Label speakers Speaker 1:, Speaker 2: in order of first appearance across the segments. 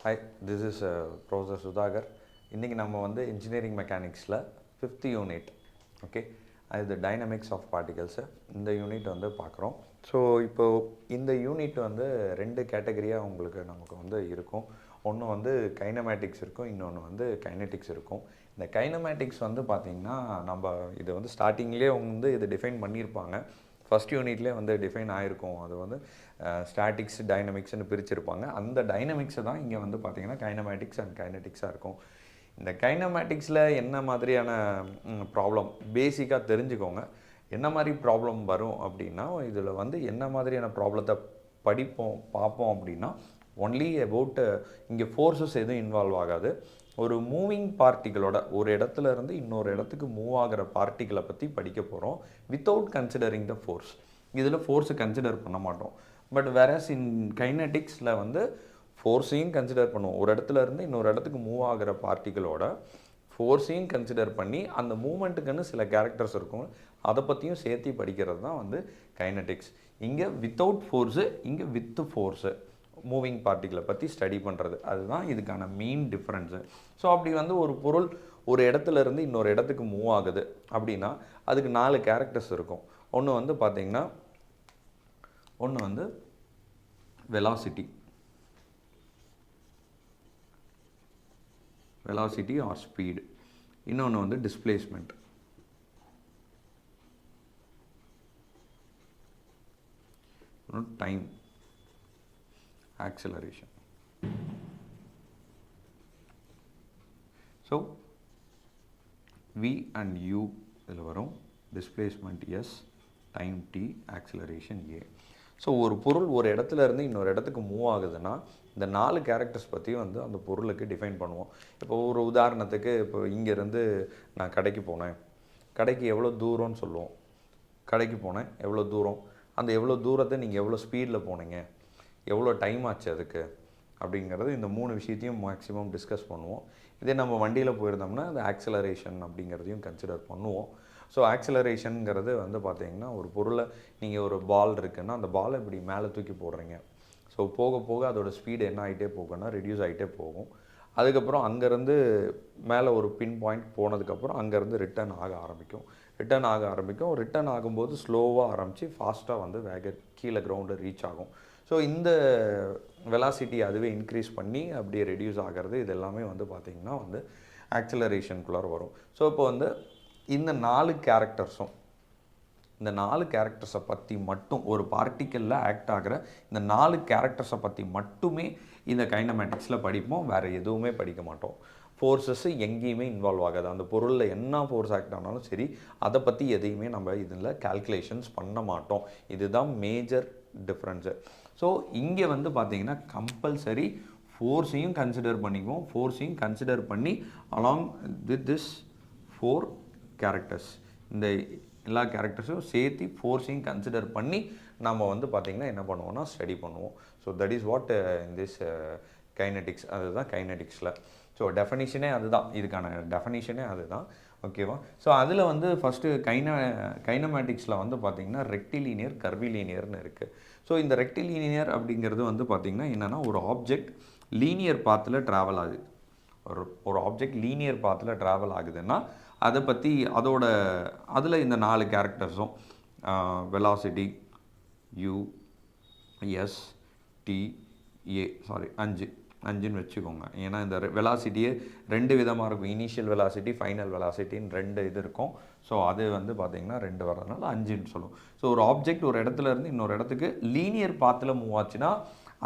Speaker 1: Hi, this is professor Sudhakar. இன்றைக்கி நம்ம வந்து இன்ஜினியரிங் மெக்கானிக்ஸில் 5th யூனிட், ஓகே, அது டைனமிக்ஸ் ஆஃப் பார்ட்டிகல்ஸு, இந்த யூனிட் வந்து பார்க்குறோம். ஸோ இப்போது இந்த யூனிட் வந்து 2 கேட்டகரியாக உங்களுக்கு நமக்கு வந்து இருக்கும். ஒன்று வந்து கைனமேட்டிக்ஸ் இருக்கும், இன்னொன்று வந்து கைனெட்டிக்ஸ் இருக்கும். இந்த கைனமேட்டிக்ஸ் வந்து பார்த்திங்கன்னா நம்ம இது வந்து ஸ்டார்டிங்லேயே வந்து இது டிஃபைன் பண்ணியிருப்பாங்க. ஃபஸ்ட் யூனிட்லேயே வந்து டிஃபைன் ஆகிருக்கும். அது வந்து ஸ்டாட்டிக்ஸ் டைனமிக்ஸ்னு பிரிச்சிருப்பாங்க. அந்த டைனமிக்ஸை தான் இங்கே வந்து பார்த்திங்கன்னா கைனமேட்டிக்ஸ் அண்ட் கைனெட்டிக்ஸாக இருக்கும். இந்த கைனமேட்டிக்ஸில் என்ன மாதிரியான ப்ராப்ளம் பேசிக்காக தெரிஞ்சுக்கோங்க. என்ன மாதிரி ப்ராப்ளம் வரும் அப்படின்னா, இதில் வந்து என்ன மாதிரியான ப்ராப்ளத்தை பார்ப்போம் அப்படின்னா, ஒன்லி அபவுட் இங்கே ஃபோர்ஸஸ் எதுவும் இன்வால்வ் ஆகாது. ஒரு மூவிங் பார்ட்டிகளோட ஒரு இடத்துல இருந்து இன்னொரு இடத்துக்கு மூவ் ஆகிற பார்ட்டிகளை பற்றி படிக்க போகிறோம், வித்தவுட் கன்சிடரிங் த ஃபோர்ஸ். இதில் ஃபோர்ஸை கன்சிடர் பண்ண மாட்டோம். பட் வேறஸ் இன் கைனெட்டிக்ஸில் வந்து ஃபோர்ஸையும் கன்சிடர் பண்ணுவோம். ஒரு இடத்துல இருந்து இன்னொரு இடத்துக்கு மூவ் ஆகிற பார்ட்டிகளோட ஃபோர்ஸையும் கன்சிடர் பண்ணி அந்த மூமெண்ட்டுக்குன்னு சில கேரக்டர்ஸ் இருக்கும், அதை பற்றியும் சேர்த்து படிக்கிறது தான் வந்து கைனெட்டிக்ஸ். இங்கே வித்தவுட் ஃபோர்ஸு, இங்கே வித் ஃபோர்ஸு, மூவிங் பார்ட்டிகளை பற்றி ஸ்டடி பண்ணுறது, அதுதான் இதுக்கான மெயின் டிஃப்ரென்ஸு. ஸோ அப்படி வந்து ஒரு பொருள் ஒரு இடத்துல இருந்து இன்னொரு இடத்துக்கு மூவ் ஆகுது அப்படின்னா அதுக்கு 4 கேரக்டர்ஸ் இருக்கும். ஒன்று வந்து பார்த்திங்கன்னா, ஒன்று வந்து வெலாசிட்டி ஆர் ஸ்பீடு, இன்னொன்று வந்து displacement, time, acceleration. So V and U இதில் வரும், displacement S, time T, acceleration A. So ஒரு பொருள் ஒரு இடத்துல இருந்து இன்னொரு இடத்துக்கு மூவ் ஆகுதுன்னா இந்த 4 கேரக்டர்ஸ் பற்றி வந்து அந்த பொருளுக்கு டிஃபைன் பண்ணுவோம். இப்போ ஒரு உதாரணத்துக்கு, இப்போ இங்கேருந்து நான் கடைக்கு போனேன், கடைக்கு எவ்வளோ தூரம்னு சொல்லுவோம். கடைக்கு போனேன், எவ்வளோ தூரம், அந்த எவ்வளோ தூரத்தை நீங்கள் எவ்வளோ ஸ்பீடில் போனீங்க, எவ்வளோ டைம் ஆச்சு அதுக்கு அப்படிங்கிறது, இந்த 3 விஷயத்தையும் மேக்ஸிமம் டிஸ்கஸ் பண்ணுவோம். இதே நம்ம வண்டியில் போயிருந்தோம்னா அது ஆக்சிலரேஷன் அப்படிங்கிறதையும் கன்சிடர் பண்ணுவோம். ஸோ ஆக்சிலரேஷனுங்கிறது வந்து பார்த்திங்கன்னா, ஒரு பொருளை நீங்கள் ஒரு பால் இருக்குன்னா அந்த பாலை இப்படி மேலே தூக்கி போடுறீங்க. ஸோ போக போக அதோடய ஸ்பீடு என்ன ஆகிட்டே போகும்னா ரெடியூஸ் ஆகிட்டே போகும். அதுக்கப்புறம் அங்கேருந்து மேலே ஒரு பின் பாயிண்ட் போனதுக்கப்புறம் அங்கேருந்து ரிட்டர்ன் ஆக ஆரம்பிக்கும். ரிட்டர்ன் ஆகும்போது ஸ்லோவாக ஆரம்பித்து ஃபாஸ்ட்டாக வந்து கீழே கிரவுண்டில் ரீச் ஆகும். ஸோ இந்த வெலாசிட்டி அதுவே இன்க்ரீஸ் பண்ணி அப்படியே ரெடியூஸ் ஆகிறது, இது எல்லாமே வந்து பார்த்திங்கன்னா வந்து ஆக்சிலரேஷனுக்குள்ளார வரும். ஸோ இப்போ வந்து இந்த 4 கேரக்டர்ஸை பற்றி மட்டும், ஒரு பார்ட்டிக்கலில் ஆக்ட் ஆகிற இந்த 4 கேரக்டர்ஸை பற்றி மட்டுமே இந்த கைனமேட்டிக்ஸில் படிப்போம். வேறு எதுவுமே படிக்க மாட்டோம். ஃபோர்ஸஸ்ஸு எங்கேயுமே இன்வால்வ் ஆகாது. அந்த பொருளில் என்ன ஃபோர்ஸ் ஆக்ட் ஆனாலும் சரி, அதை பற்றி எதையுமே நம்ம இதில் கால்குலேஷன்ஸ் பண்ண மாட்டோம். இதுதான் மேஜர் டிஃப்ரென்ஸு. ஸோ இங்கே வந்து பார்த்திங்கன்னா கம்பல்சரி ஃபோர்ஸையும் கன்சிடர் பண்ணிக்குவோம். ஃபோர்ஸையும் கன்சிடர் பண்ணி அலாங் வித் திஸ் 4 கேரக்டர்ஸ், இந்த எல்லா கேரக்டர்ஸும் சேர்த்து ஃபோர்ஸையும் கன்சிடர் பண்ணி நம்ம வந்து பார்த்திங்கன்னா என்ன பண்ணுவோம்னா ஸ்டடி பண்ணுவோம். So that is what in this kinetics. அதுதான் கைனெட்டிக்ஸில். ஸோ டெஃபனிஷனே அதுதான், இதுக்கான டெஃபனிஷனே அதுதான், ஓகேவா. ஸோ அதில் வந்து ஃபஸ்ட்டு கைனமேட்டிக்ஸில் வந்து பார்த்திங்கன்னா ரெக்டிலீனியர், கர்விலீனியர்னு இருக்குது. ஸோ இந்த ரெக்டிலீனியர் அப்படிங்கிறது வந்து பார்த்திங்கன்னா என்னென்னா, ஒரு ஆப்ஜெக்ட் லீனியர் பாத்தில் ட்ராவல் ஆகுது. ஒரு ஆப்ஜெக்ட் லீனியர் பாத்தில் ட்ராவல் ஆகுதுன்னா அதை பற்றி அதில் இந்த 4 கேரக்டர்ஸும் velocity U, S, T, A, 5ன்னு வச்சுக்கோங்க. ஏன்னா இந்த வெலாசிட்டியே 2 விதமாக இருக்கும். இனிஷியல் வெலாசிட்டி, ஃபைனல் வெலாசிட்டின்னு 2 இது இருக்கும். ஸோ அது வந்து பார்த்திங்கன்னா 2 வரதுனால 5ன்னு சொல்லுவோம். ஸோ ஒரு ஆப்ஜெக்ட் ஒரு இடத்துல இருந்து இன்னொரு இடத்துக்கு லீனியர் பாத்தில் மூவ் ஆச்சுன்னா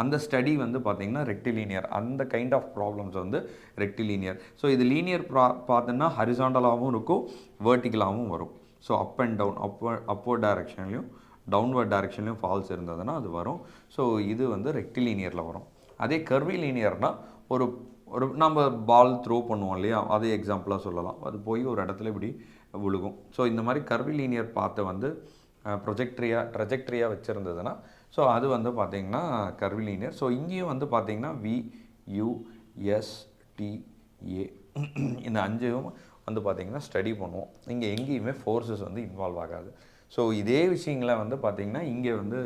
Speaker 1: அந்த ஸ்டடி வந்து பார்த்திங்கன்னா ரெக்டிலீனியர். அந்த கைண்ட் ஆஃப் ப்ராப்ளம்ஸ் வந்து ரெக்டிலீனியர். ஸோ இது லீனியர் பார்த்தோன்னா ஹரிசாண்டலாகவும் இருக்கும், வெர்டிகலாகவும் வரும். So up and down, upward டைரெக்ஷன்லையும் டவுன்வர்ட் டைரெக்ஷன்லையும் ஃபால்ஸ் இருந்ததுன்னா அது வரும். ஸோ இது வந்து ரெக்டிலீனியரில் வரும். அதே கர்விலீனியர்னால் ஒரு நம்ம பால் த்ரோ பண்ணுவோம் இல்லையா, அதே எக்ஸாம்பிளாக சொல்லலாம். அது போய் ஒரு இடத்துல இப்படி விழுகும். ஸோ இந்த மாதிரி கர்விலீனியர் பார்த்து வந்து ட்ரெஜெக்ட்ரியாக வச்சுருந்ததுன்னா ஸோ அது வந்து பார்த்திங்கன்னா கர்விலீனியர். ஸோ இங்கேயும் வந்து பார்த்திங்கன்னா V, U, S, T, A இந்த 5ம் வந்து பார்த்திங்கன்னா ஸ்டடி பண்ணுவோம். இங்கே எங்கேயுமே ஃபோர்ஸஸ் வந்து இன்வால்வ் ஆகாது. ஸோ இதே விஷயங்களை வந்து பார்த்திங்கன்னா இங்கே வந்து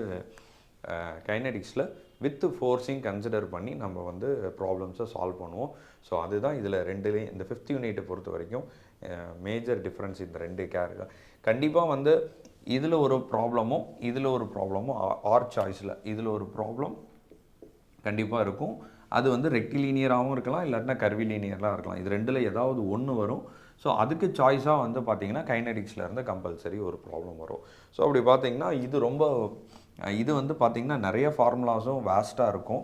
Speaker 1: கைனெட்டிக்ஸில் வித் ஃபோர்ஸையும் கன்சிடர் பண்ணி நம்ம வந்து ப்ராப்ளம்ஸை சால்வ் பண்ணுவோம். ஸோ அதுதான் இதில் ரெண்டுலேயும் இந்த 5th யூனிட்டை பொறுத்த வரைக்கும் மேஜர் டிஃப்ரென்ஸ் இந்த 2 கேரக்டர். கண்டிப்பாக வந்து இதில் ஒரு ப்ராப்ளமும் ஆர் சாய்ஸில் இதில் ஒரு ப்ராப்ளம் கண்டிப்பாக இருக்கும். அது வந்து ரெக்டிலீனியராகவும் இருக்கலாம், இல்லாட்டினா கர்விலீனியராக இருக்கலாம். இது ரெண்டில் ஏதாவது ஒன்று வரும். ஸோ அதுக்கு சாய்ஸாக வந்து பார்த்திங்கன்னா கைனடிக்ஸ்லேருந்து கம்பல்சரி ஒரு ப்ராப்ளம் வரும். ஸோ அப்படி பார்த்திங்கன்னா இது வந்து பார்த்திங்கன்னா நிறைய ஃபார்முலாஸும் வேஸ்ட்டாக இருக்கும்.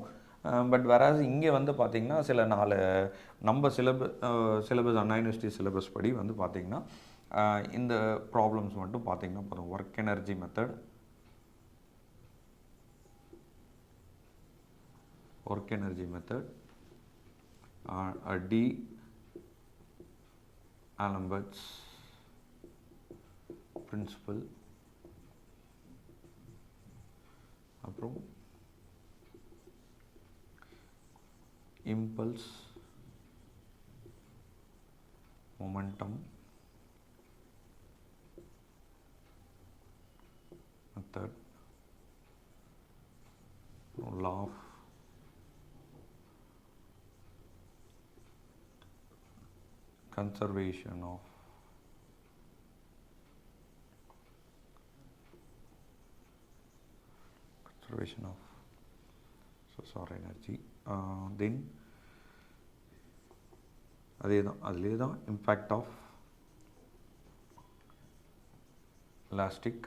Speaker 1: பட் வேறாஸ் இங்கே வந்து பார்த்திங்கன்னா சில நம்ம சிலபஸ் அண்ணா யூனிவர்சிட்டி சிலபஸ் படி வந்து பார்த்திங்கன்னா இந்த ப்ராப்ளம்ஸ் மட்டும் பார்த்திங்கன்னா போதும். Work energy method D'Alembert's principle, அப்புறம் impulse momentum method, law of conservation of solar energy, then அதிலே தான் impact of elastic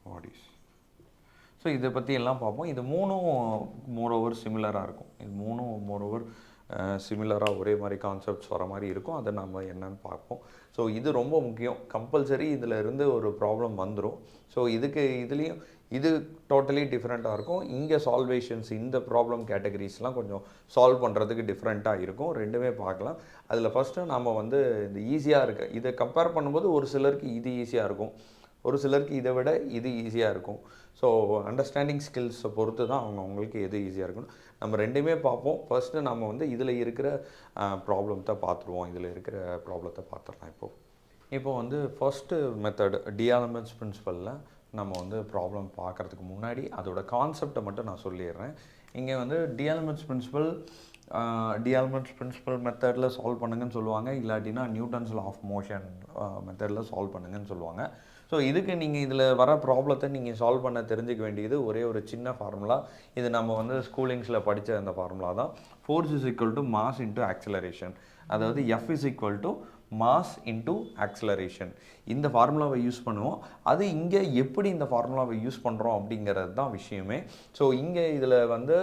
Speaker 1: bodies. So இதை பற்றி எல்லாம் பார்ப்போம். இது மூணும் மோரோவர் சிமிலராக இருக்கும். இது மூணும் மோரோவர் சிமிலராக ஒரே மாதிரி கான்செப்ட்ஸ் வர மாதிரி இருக்கும். அதை நம்ம என்னன்னு பார்ப்போம். ஸோ இது ரொம்ப முக்கியம். கம்பல்சரி இதில் இருந்து ஒரு ப்ராப்ளம் வந்துடும். ஸோ இதுலேயும் இது டோட்டலி டிஃப்ரெண்ட்டாக இருக்கும். இங்கே சால்வேஷன்ஸ் இந்த ப்ராப்ளம் கேட்டகரிஸ்லாம் கொஞ்சம் சால்வ் பண்ணுறதுக்கு டிஃப்ரெண்ட்டாக இருக்கும். ரெண்டுமே பார்க்கலாம். அதில் ஃபஸ்ட்டு நம்ம வந்து இந்த ஈஸியாக இதை கம்பேர் பண்ணும்போது ஒரு சிலருக்கு இது ஈஸியாக இருக்கும், ஒரு சிலருக்கு இதை விட இது ஈஸியாக இருக்கும். ஸோ அண்டர்ஸ்டாண்டிங் ஸ்கில்ஸை பொறுத்து தான் அவங்களுக்கு எது ஈஸியாக இருக்குன்னு நம்ம ரெண்டுமே பார்ப்போம். ஃபஸ்ட்டு நம்ம வந்து இதில் இருக்கிற ப்ராப்ளத்தை பார்த்துருவோம். இதில் இருக்கிற ப்ராப்ளத்தை பார்த்துடலாம். இப்போ வந்து ஃபஸ்ட்டு மெத்தட் D'Alembert's பிரின்சிபலில் நம்ம வந்து ப்ராப்ளம் பார்க்குறதுக்கு முன்னாடி அதோட கான்செப்டை மட்டும் நான் சொல்லிடுறேன். இங்கே வந்து D'Alembert's பிரின்சிபல் மெத்தடில் சால்வ் பண்ணுங்கன்னு சொல்லுவாங்க, இல்லாட்டினா நியூட்டன்ஸ் லா ஆஃப் மோஷன் மெத்தடில் சால்வ் பண்ணுங்கன்னு சொல்லுவாங்க. ஸோ இதுக்கு நீங்கள் இதில் வர ப்ராப்ளத்தை நீங்கள் சால்வ் பண்ண தெரிஞ்சிக்க வேண்டியது ஒரே ஒரு சின்ன ஃபார்முலா. இது நம்ம வந்து ஸ்கூலிங்ஸில் படித்த அந்த ஃபார்முலா தான். Force is equal to mass into acceleration, அதாவது F is equal to mass into acceleration. இந்த ஃபார்முலாவை யூஸ் பண்ணுவோம். அது இங்கே எப்படி இந்த ஃபார்முலாவை யூஸ் பண்ணுறோம் அப்படிங்கிறது தான் விஷயமே. ஸோ இங்கே இதில் வந்து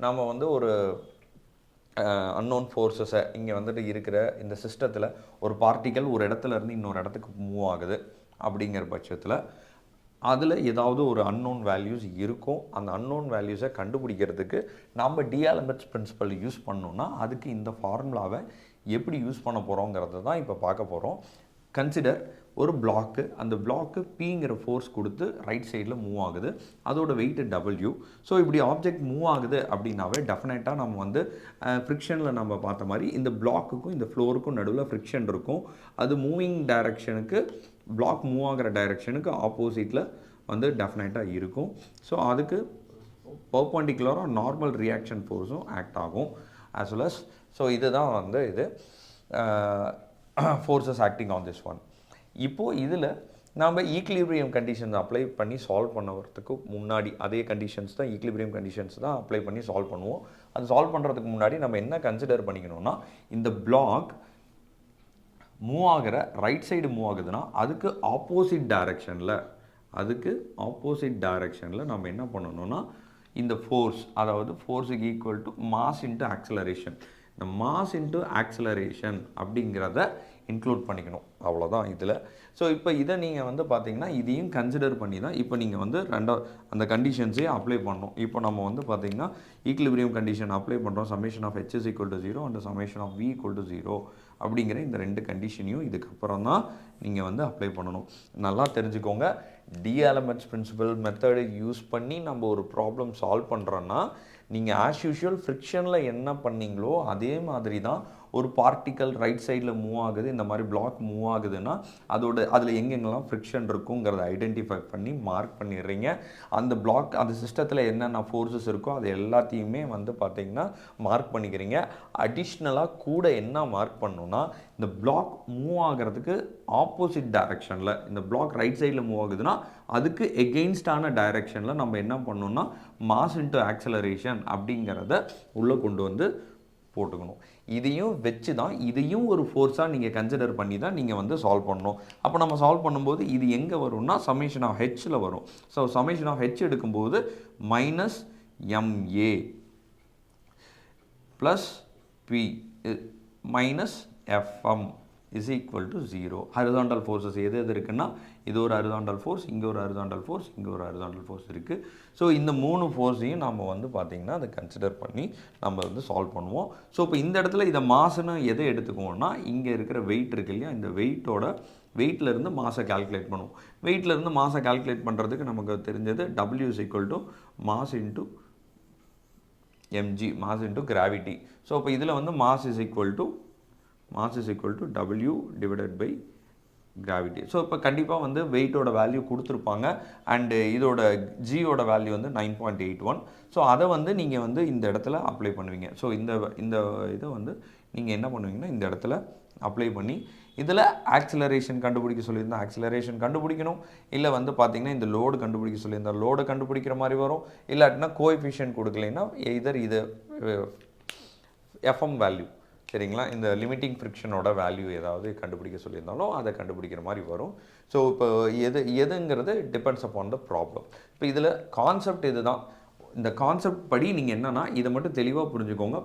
Speaker 1: நம்ம வந்து ஒரு அன்னோன் ஃபோர்ஸஸை இங்கே வந்துட்டு இருக்கிற இந்த சிஸ்டத்தில் ஒரு பார்ட்டிக்கல் ஒரு இடத்துல இருந்து இன்னொரு இடத்துக்கு மூவ் ஆகுது அப்படிங்கிற பட்சத்தில் அதில் ஏதாவது ஒரு அன்னோன் வேல்யூஸ் இருக்கும். அந்த அன்னோன் வேல்யூஸை கண்டுபிடிக்கிறதுக்கு நம்ம D'Alembert's பிரின்சிபல் யூஸ் பண்ணோன்னா அதுக்கு இந்த ஃபார்முலாவை எப்படி யூஸ் பண்ண போகிறோங்கிறத தான் இப்போ பார்க்க போகிறோம். கன்சிடர் ஒரு பிளாக்கு, அந்த பிளாக்கு Pங்கிற ஃபோர்ஸ் கொடுத்து ரைட் சைடில் மூவ் ஆகுது, அதோட வெயிட்டு W. ஸோ இப்படி ஆப்ஜெக்ட் மூவ் ஆகுது அப்படின்னாவே டெஃபினட்டாக நம்ம வந்து ஃப்ரிக்ஷனில் நம்ம பார்த்த மாதிரி இந்த பிளாக்குக்கும் இந்த ஃப்ளோருக்கும் நடுவில் ஃப்ரிக்ஷன் இருக்கும். அது மூவிங் டைரக்ஷனுக்கு பிளாக் மூவ் ஆகிற டைரக்ஷனுக்கு ஆப்போசிட்டில் வந்து டெஃபினட்டாக இருக்கும். ஸோ அதுக்கு பர்பண்டிகுலராக நார்மல் ரியாக்ஷன் ஃபோர்ஸும் ஆக்ட் ஆகும் as well as. ஸோ இதுதான் வந்து இது forces acting on this one. இப்போது இதில் நாம் ஈக்லிபிரியம் கண்டிஷன்ஸ் அப்ளை பண்ணி சால்வ் பண்ணுறதுக்கு முன்னாடி அதே கண்டிஷன்ஸ் தான், ஈக்லிபிரியம் கண்டிஷன்ஸ் தான் அப்ளை பண்ணி சால்வ் பண்ணுவோம். அது சால்வ் பண்ணுறதுக்கு முன்னாடி நம்ம என்ன கன்சிடர் பண்ணிக்கணும்னா, இந்த பிளாக் மூவ் ஆகிற ரைட் சைடு மூவ் ஆகுதுன்னா அதுக்கு ஆப்போசிட் டைரக்ஷனில் நம்ம என்ன பண்ணணும்னா இந்த ஃபோர்ஸ், அதாவது ஃபோர்ஸுக்கு equal to mass into acceleration, இந்த மாஸ் இன்ட்டு ஆக்சிலரேஷன் அப்படிங்கிறத இன்க்ளூட் பண்ணிக்கணும். அவ்வளோதான் இதில். ஸோ இப்போ இதை நீங்கள் வந்து பார்த்தீங்கன்னா இதையும் கன்சிடர் பண்ணி தான் இப்போ நீங்கள் வந்து அந்த கண்டிஷன்ஸே அப்ளை பண்ணணும். இப்போ நம்ம வந்து பார்த்தீங்கன்னா ஈக்லிபிரியம் கண்டிஷன் அப்ளை பண்ணுறோம். Summation of H is equal to 0 and summation of V equal to 0 அப்படிங்கிற இந்த ரெண்டு கண்டிஷனையும் இதுக்கப்புறம் தான் நீங்கள் வந்து அப்ளை பண்ணணும். நல்லா தெரிஞ்சுக்கோங்க, D'Alembert's பிரின்சிபல் மெத்தடை யூஸ் பண்ணி நம்ம ஒரு ப்ராப்ளம் சால்வ் பண்ணுறோன்னா நீங்கள் ஆஸ் யூஷுவல் ஃப்ரிக்ஷனில் என்ன பண்ணீங்களோ அதே மாதிரி தான் ஒரு பார்ட்டிக்கல் ரைட் சைடில் மூவ் ஆகுது, இந்த மாதிரி பிளாக் மூவ் ஆகுதுன்னா அதில் எங்கெங்கெல்லாம் ஃப்ரிக்ஷன் இருக்குங்கிறத ஐடென்டிஃபை பண்ணி மார்க் பண்ணிடுறீங்க. அந்த பிளாக் அந்த சிஸ்டத்தில் என்னென்ன ஃபோர்ஸஸ் இருக்கோ அது எல்லாத்தையுமே வந்து பார்த்திங்கன்னா மார்க் பண்ணிக்கிறீங்க. அடிஷ்னலாக கூட என்ன மார்க் பண்ணணும்னா, இந்த பிளாக் மூவ் ஆகிறதுக்கு ஆப்போசிட் டைரக்ஷனில், இந்த பிளாக் ரைட் சைடில் மூவ் ஆகுதுன்னா அதுக்கு எகெயின்ஸ்டான டைரக்ஷனில் நம்ம என்ன பண்ணணும்னா மாஸ் இன்டு ஆக்சலரேஷன் அப்படிங்கிறத உள்ளே கொண்டு வந்து போட்டுக்கணும். இதையும் வச்சு தான் இதையும் ஒரு ஃபோர்ஸாக நீங்கள் கன்சிடர் பண்ணி தான் நீங்கள் வந்து சால்வ் பண்ணணும். அப்போ நம்ம சால்வ் பண்ணும்போது இது எங்கே வரும்னா சமேஷன் ஆஃப் ஹெச்சில் வரும். ஸோ சமேஷன் ஆஃப் ஹெச் எடுக்கும்போது minus MA plus B minus FM is equal to 0. Horizontal forces எது இருக்குன்னா, இது ஒரு ஹரிசாண்டல் ஃபோர்ஸ், இங்கே ஒரு ஹரிசாண்டல் ஃபோர்ஸ், இங்கே ஒரு ஹரிசாண்டல் ஃபோர்ஸ் இருக்குது. ஸோ இந்த 3 ஃபோர்ஸையும் நம்ம வந்து பார்த்திங்கன்னா அதை கன்சிடர் பண்ணி நம்ம வந்து சால்வ் பண்ணுவோம். ஸோ இப்போ இந்த இடத்துல இதை மாசுன்னு எதை எடுத்துக்குவோம்னா, இங்கே இருக்கிற வெயிட் இருக்கு இல்லையா, இந்த வெயிட்லேருந்து மாஸை கால்குலேட் பண்ணுவோம். வெயிட்லேருந்து மாஸை கால்குலேட் பண்ணுறதுக்கு நமக்கு தெரிஞ்சது W is equal to mass into mg, mass into gravity. So இப்போ இதில் வந்து mass is equal to W divided by gravity. So இப்போ கண்டிப்பாக வந்து வெயிட்டோட வேல்யூ கொடுத்துருப்பாங்க. அண்டு இதோட ஜியோட வேல்யூ வந்து 9.81. ஸோ அதை வந்து நீங்கள் வந்து இந்த இடத்துல அப்ளை பண்ணுவீங்க. ஸோ இந்த இதை வந்து நீங்கள் என்ன பண்ணுவீங்கன்னா இந்த இடத்துல அப்ளை பண்ணி இதில் ஆக்சிலரேஷன் கண்டுபிடிக்க சொல்லியிருந்தா ஆக்சிலரேஷன் கண்டுபிடிக்கணும். இல்லை வந்து பார்த்திங்கன்னா இந்த லோடு கண்டுபிடிக்க சொல்லியிருந்தால் லோடு கண்டுபிடிக்கிற மாதிரி வரும். இல்லாட்டினா கோஎஃபிஷியன்ட் கொடுக்கலைன்னா எதர் இது எஃப்எம் வேல்யூ, சரிங்களா, இந்த லிமிட்டிங் ஃப்ரிக்ஷனோட வேல்யூ ஏதாவது கண்டுபிடிக்க சொல்லியிருந்தாலும் அதை கண்டுபிடிக்கிற மாதிரி வரும். ஸோ இப்போ எதுங்கிறது டிபெண்ட்ஸ் அப்பான் த ப்ராப்ளம். இப்போ இதில் கான்செப்ட் இதுதான். இந்த கான்செப்ட் படி நீங்கள் என்னென்னா இதை மட்டும் தெளிவாக புரிஞ்சுக்கோங்க.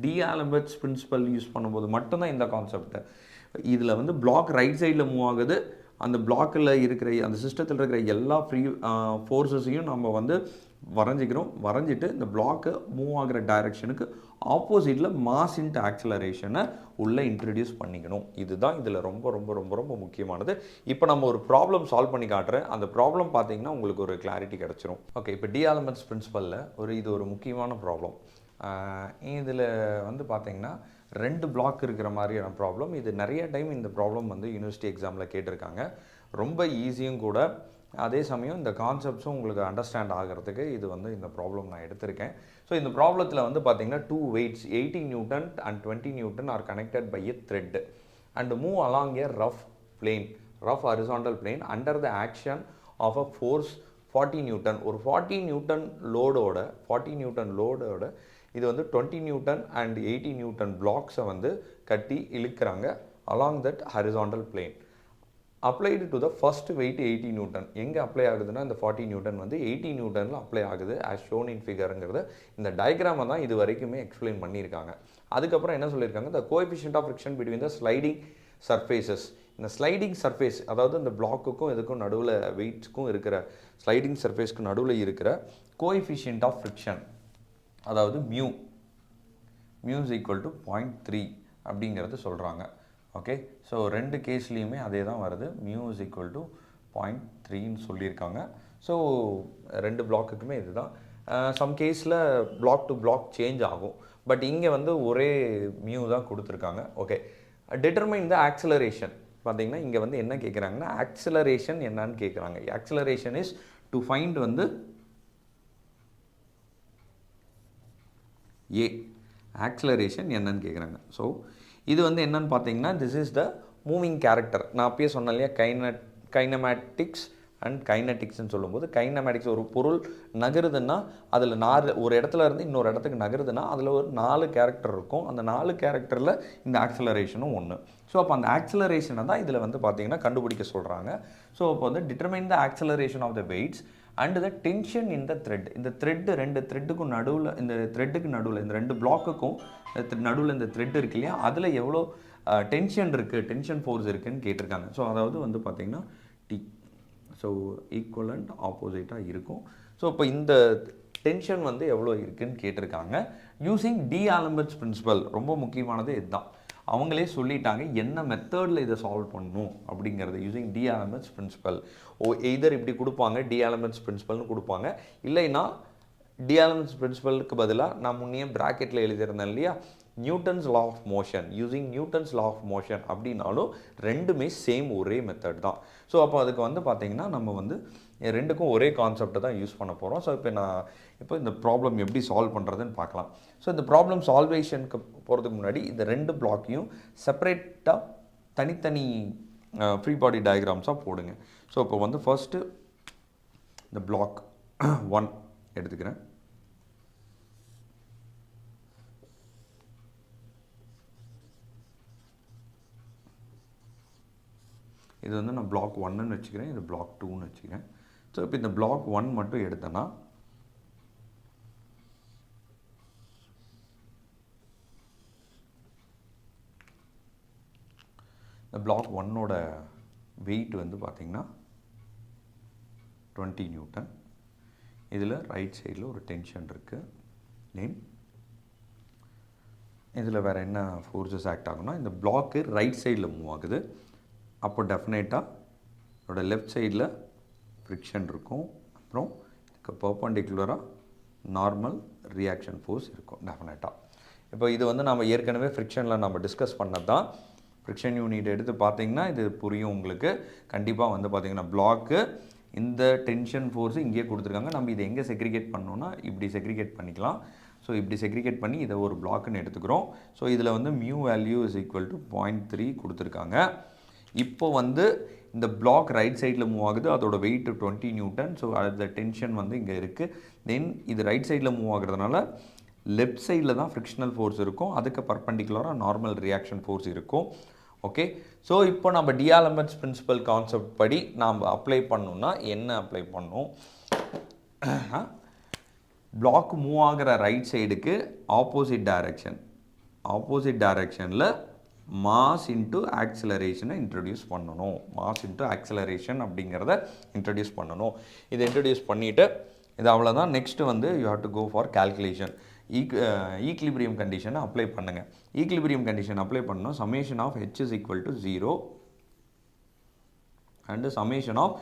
Speaker 1: டி-ஆலம்பர்ட்ஸ் பிரின்சிபல் யூஸ் பண்ணும்போது மட்டும்தான் இந்த கான்செப்ட். இதில் வந்து பிளாக் ரைட் சைடில் மூவ் ஆகுது, அந்த பிளாக்கில் இருக்கிற அந்த சிஸ்டத்தில் இருக்கிற எல்லா ஃப்ரீ ஃபோர்ஸஸையும் நம்ம வந்து வரைஞ்சிட்டு இந்த பிளாக்கு மூவ் ஆகிற டைரக்ஷனுக்கு ஆப்போசிட்டில் மாஸ் இன்ட்டு ஆக்சிலரேஷனை உள்ளே இன்ட்ரடியூஸ் பண்ணிக்கணும். இதுதான் இதில் ரொம்ப ரொம்ப ரொம்ப ரொம்ப முக்கியமானது. இப்போ நம்ம ஒரு ப்ராப்ளம் சால்வ் பண்ணி காட்டுறேன். அந்த ப்ராப்ளம் பார்த்தீங்கன்னா உங்களுக்கு ஒரு கிளாரிட்டி கிடச்சிரும். ஓகே, இப்போ டி-ஆலம்பர்ட்ஸ் பிரின்சிபலில் இது ஒரு முக்கியமான ப்ராப்ளம். இதில் வந்து பார்த்தீங்கன்னா 2 பிளாக் இருக்கிற மாதிரியான ப்ராப்ளம். இது நிறைய டைம் இந்த ப்ராப்ளம் வந்து யூனிவர்சிட்டி எக்ஸாமில் கேட்டிருக்காங்க. ரொம்ப ஈஸியும் கூட, அதே சமயம் இந்த கான்செப்ட்ஸும் உங்களுக்கு அண்டர்ஸ்டாண்ட் ஆகிறதுக்கு இது வந்து இந்த ப்ராப்ளம் நான் எடுத்திருக்கேன். ஸோ இந்த ப்ராப்ளத்தில் வந்து பார்த்திங்கன்னா 2 weights 80 Newton and 20 Newton are connected by a thread and move along a rough horizontal plane under the action of a force 40 Newton. ஒரு 40 Newton லோடோட இது வந்து 20 Newton and 80 Newton பிளாக்ஸை வந்து கட்டி இழுக்கிறாங்க along that horizontal plane. Applied to the first weight 80 Newton. எங்கே apply ஆகுதுன்னா இந்த 40 Newton வந்து 80 Newtonல apply ஆகுது as shown in figureங்கிறது இந்த டயக்ராமை தான் இது வரைக்குமே எக்ஸ்பிளைன் பண்ணியிருக்காங்க. அதுக்கப்புறம் என்ன சொல்லியிருக்காங்க, the coefficient of friction between the sliding surfaces. இந்த ஸ்லைடிங் சர்ஃபேஸ், அதாவது இந்த பிளாக்குக்கும் இதுக்கும் நடுவில் வெயிட்ஸ்க்கும் இருக்கிற ஸ்லைடிங் சர்ஃபேஸ்க்கு நடுவில் இருக்கிற கோஎஃபிஷியன்ட் ஆஃப் ஃப்ரிக்ஷன், அதாவது மியூ இஸ் ஈக்குவல் டு 0.3 அப்படிங்கிறது சொல்கிறாங்க. ஓகே, ஸோ 2 கேஸ்லேயுமே அதே தான் வருது. மியூ இஸ் ஈக்குவல் டு 0.3ன்னு சொல்லியிருக்காங்க. ஸோ 2 பிளாக்குக்குமே இதுதான். சம் கேஸில் பிளாக் டு பிளாக் சேஞ்ச் ஆகும், பட் இங்கே வந்து ஒரே மியூ தான் கொடுத்துருக்காங்க. Okay, determine the acceleration. பார்த்தீங்கன்னா இங்கே வந்து என்ன கேட்குறாங்கன்னா ஆக்சிலரேஷன் என்னன்னு கேட்குறாங்க. ஆக்சிலரேஷன் இஸ் டு ஃபைண்ட் வந்து ஆக்சிலரேஷன் என்னன்னு கேட்குறாங்க. ஸோ இது வந்து என்னன்னு பார்த்தீங்கன்னா this is the moving character. நான் அப்பயே சொன்னேன் இல்லையா, கைனமேட்டிக்ஸ் அண்ட் கைனட்டிக்ஸ்ன்னு சொல்லும்போது, கைனமேட்டிக்ஸ் ஒரு பொருள் நகருதுன்னா அதில் ஒரு இடத்துல இருந்து இன்னொரு இடத்துக்கு நகருதுன்னா அதில் ஒரு 4 கேரக்டர் இருக்கும். அந்த 4 கேரக்டரில் இந்த ஆக்சிலரேஷனும் ஒன்று. ஸோ அப்போ அந்த ஆக்சிலரேஷனை தான் இதில் வந்து பார்த்தீங்கன்னா கண்டுபிடிக்க சொல்கிறாங்க. ஸோ அப்போ வந்து determine the acceleration of the weights and the tension in the thread. இந்த த்ரெட்டு 2 த்ரெட்டுக்கும் நடுவில், இந்த த்ரெட்டுக்கு நடுவில், இந்த 2 பிளாக்குக்கும் நடுவில் இந்த த்ரெட் இருக்கு இல்லையா, அதில் எவ்வளோ டென்ஷன் இருக்குது, டென்ஷன் ஃபோர்ஸ் இருக்குதுன்னு கேட்டிருக்காங்க. ஸோ அதாவது வந்து பார்த்திங்கன்னா டி, ஸோ ஈக்குவலண்ட் ஆப்போசிட்டாக இருக்கும். ஸோ இப்போ இந்த டென்ஷன் வந்து எவ்வளோ இருக்குதுன்னு கேட்டிருக்காங்க. யூஸிங் டி-ஆலம்பர்ட்ஸ் பிரின்சிபல், ரொம்ப முக்கியமானது இதுதான். அவங்களே சொல்லிட்டாங்க என்ன மெத்தடில் இதை சால்வ் பண்ணணும் அப்படிங்கிறது. யூஸிங் டி-ஆலம்பர்ட்ஸ் பிரின்சிபல், எய்தர் இப்படி கொடுப்பாங்க, டி-ஆலம்பர்ட்ஸ் பிரின்சிபல்னு கொடுப்பாங்க. இல்லைன்னா டி-ஆலம்பர்ட்ஸ் பிரின்சிபலுக்கு பதிலாக நான் முன்னே ப்ராக்கெட்டில் எழுதியிருந்தேன் இல்லையா, Newton's law of motion, using Newton's law of motion அப்படின்னாலும் ரெண்டுமே சேம் ஒரே மெத்தட் தான். ஸோ அப்போ அதுக்கு வந்து பார்த்திங்கன்னா நம்ம வந்து ரெண்டுக்கும் ஒரே கான்செப்டை தான் யூஸ் பண்ண போகிறோம். ஸோ இப்போ இந்த ப்ராப்ளம் எப்படி சால்வ் பண்ணுறதுன்னு பார்க்கலாம். ஸோ இந்த ப்ராப்ளம் சால்வேஷனுக்கு போகிறதுக்கு முன்னாடி இந்த ரெண்டு பிளாக்கையும் செப்பரேட்டாக தனித்தனி ஃப்ரீ பாடி டயக்ராம்ஸாக போடுங்க. ஸோ இப்போ வந்து ஃபர்ஸ்ட்டு இந்த பிளாக் 1 எடுத்துக்கிறேன். இது வந்து நான் பிளாக் 1ன்னு வச்சுக்கிறேன், இது பிளாக் 2ன்னு வச்சுக்கிறேன். ஸோ இப்போ இந்த பிளாக் 1 மட்டும் எடுத்தேன்னா இந்த பிளாக் 1ஓட வெயிட் வந்து பார்த்திங்கன்னா 20 நியூட்டன். இதில் ரைட் சைடில் ஒரு டென்ஷன் இருக்குது. தென் இதில் வேறு என்ன ஃபோர்ஸஸ் ஆக்ட் ஆகும்னா, இந்த பிளாக்கு ரைட் சைடில் மூவ் ஆகுது. அப்போ டெஃபினட்டாக இதோட லெஃப்ட் சைடில் ஃப்ரிக்ஷன் இருக்கும். அப்புறம் இதுக்கு பர்பண்டிகுலராக நார்மல் ரியாக்ஷன் ஃபோர்ஸ் இருக்கும் டெஃபினட்டாக. இப்போ இது வந்து நம்ம ஏற்கனவே ஃப்ரிக்ஷனில் நம்ம டிஸ்கஸ் பண்ணது தான். ஃப்ரிக்ஷன் யூனிட் எடுத்து பார்த்தீங்கன்னா இது புரியும் உங்களுக்கு. கண்டிப்பாக வந்து பார்த்திங்கன்னா பிளாக்கு இந்த டென்ஷன் ஃபோர்ஸு இங்கேயே கொடுத்துருக்காங்க. நம்ம இதை எங்கே செக்ரிகேட் பண்ணோன்னா இப்படி செக்ரிகேட் பண்ணிக்கலாம். ஸோ இப்படி செக்ரிகேட் பண்ணி இதை ஒரு பிளாக்குன்னு எடுத்துக்கிறோம். ஸோ இதில் வந்து mu value is equal to 0.3 கொடுத்துருக்காங்க. இப்போ வந்து இந்த பிளாக் ரைட் சைடில் மூவ் ஆகுது, அதோட வெயிட் 20 நியூட்டன். ஸோ அந்த டென்ஷன் வந்து இங்கே இருக்குது. தென் இது ரைட் சைடில் மூவ் ஆகுறதுனால லெஃப்ட் சைடில் தான் ஃப்ரிக்ஷனல் ஃபோர்ஸ் இருக்கும், அதுக்கு பர்பண்டிகுலராக நார்மல் ரியாக்ஷன் ஃபோர்ஸ் இருக்கும். ஓகே, ஸோ இப்போ நம்ம டிஆலம்பர்ட்ஸ் பிரின்சிபல் கான்செப்ட் படி நாம் அப்ளை பண்ணோம்னா என்ன அப்ளை பண்ணோம்? பிளாக் மூவ் ஆகிற ரைட் சைடுக்கு ஆப்போசிட் டைரக்ஷனில் மாஸ் இன்ட்டு ஆக்சிலரேஷனை இன்ட்ரடியூஸ் பண்ணணும். மாஸ் இன்ட்டு ஆக்சிலரேஷன் அப்படிங்கிறத இன்ட்ரடியூஸ் பண்ணணும். இதை இன்ட்ரடியூஸ் பண்ணிவிட்டு இது அவ்வளோதான். நெக்ஸ்ட்டு வந்து you have to go for calculation. Equilibrium கண்டிஷனை அப்ளை பண்ணுங்கள். ஈக்லிபிரியம் கண்டிஷன் அப்ளை பண்ணணும். Summation of H is equal to 0 and summation of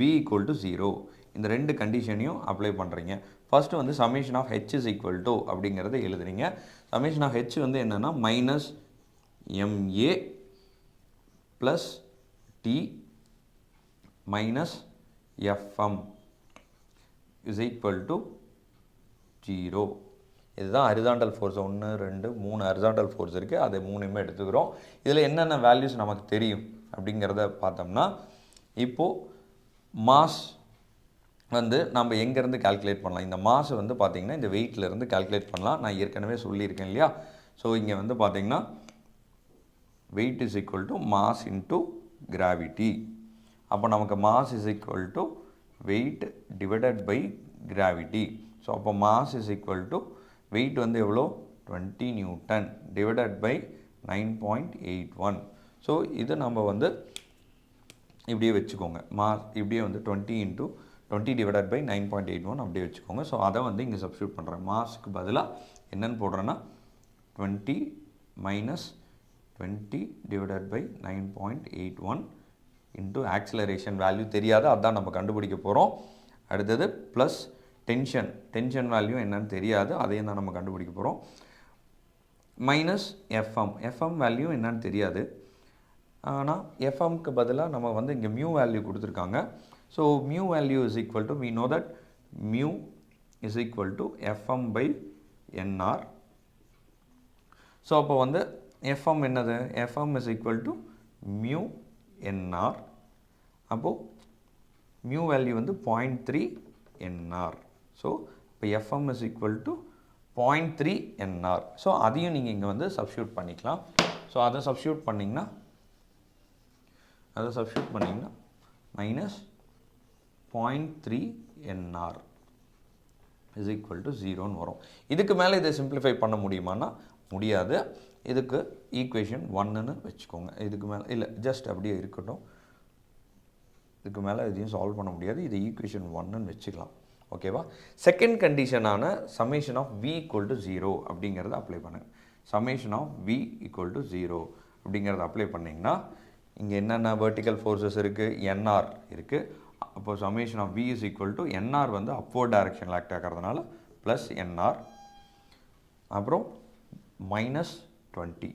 Speaker 1: V equal to 0. இந்த ரெண்டு கண்டிஷனையும் அப்ளை பண்ணுறீங்க. ஃபஸ்ட்டு வந்து summation of H is equal to அப்படிங்கிறத எழுதுறீங்க. சமேஷன் ஆஃப் ஹெச் வந்து என்னென்னா minus MA plus T minus FM is equal to 0. இதுதான் ஹரிசாண்டல் ஃபோர்ஸ். 1 2 3 ஹரிசாண்டல் ஃபோர்ஸ் இருக்குது, அதை 3மே எடுத்துக்கிறோம். இதில் என்னென்ன வேல்யூஸ் நமக்கு தெரியும் அப்படிங்கிறத பார்த்தோம்னா, இப்போது மாஸ் வந்து நம்ம எங்கேருந்து கால்குலேட் பண்ணலாம்? இந்த மாஸ் வந்து பார்த்திங்கன்னா இந்த வெயிட்லேருந்து கால்குலேட் பண்ணலாம். நான் ஏற்கனவே சொல்லியிருக்கேன் இல்லையா? ஸோ இங்கே வந்து பார்த்திங்கன்னா weight is equal to mass into gravity. அப்போ நமக்கு mass is equal to weight divided by gravity. So அப்போ mass is equal to weight வந்து எவ்வளோ 20 நியூட்டன் divided by 9.81. ஸோ இது நம்ம வந்து இப்படியே வச்சுக்கோங்க. மாஸ் இப்படியே வந்து 20 into 20 divided by 9.81 அப்படியே வச்சுக்கோங்க. ஸோ அதை வந்து இங்கே சப்ஸ்டியூட் பண்ணுறேன். மாஸ்க்கு பதிலாக என்னென்னு போடுறேன்னா 20 minus 20 divided by 9.81 into acceleration value தெரியாது, அதான் நம்ம கண்டுபிடிக்க போகிறோம். அடுத்தது ப்ளஸ் டென்ஷன் வேல்யூ என்னன்னு தெரியாது, அதையும் தான் நம்ம கண்டுபிடிக்க போகிறோம். மைனஸ் எஃப்எம் வேல்யூ என்னன்னு தெரியாது, ஆனால் எஃப்எம்க்கு பதிலாக நம்ம வந்து இங்கே மியூ வேல்யூ கொடுத்துருக்காங்க. So mu value is equal to, we know that mu is equal to FM by NR. So அப்போ வந்து FM என்னது? FM is equal to mu NR. அப்போது மியூ வேல்யூ வந்து 0.3 NR. ஸோ இப்போ FM is equal to 0.3 NR. So அதையும் நீங்கள் இங்கே வந்து சப்ஸ்டியூட் பண்ணிக்கலாம். ஸோ அதை சப்ஸ்டியூட் பண்ணிங்கன்னா minus 0.3 NR is equal to 0ன்னு வரும். இதுக்கு மேலே இதை சிம்பிளிஃபை பண்ண முடியுமானா முடியாது. இதுக்கு ஈக்குவேஷன் 1ன்னு வச்சுக்கோங்க. இதுக்கு மேலே இல்லை, ஜஸ்ட் அப்படியே இருக்கட்டும். இதுக்கு மேலே இதையும் சால்வ் பண்ண முடியாது. இது ஈக்குவேஷன் 1ன்னு வச்சுக்கலாம். ஓகேவா? செகண்ட் கண்டிஷனான summation of V equal to 0 அப்படிங்கிறத அப்ளை பண்ணுங்கள். Summation of V equal to 0 அப்படிங்கிறத அப்ளை பண்ணிங்கன்னா இங்கே என்னென்ன வெர்டிக்கல் ஃபோர்ஸஸ் இருக்குது? NR இருக்குது. அப்போ summation of V is equal to NR வந்து அப்வர்ட் டைரக்ஷனில் ஆக்ட் ஆகிறதுனால ப்ளஸ் NR. அப்புறம் மைனஸ் 20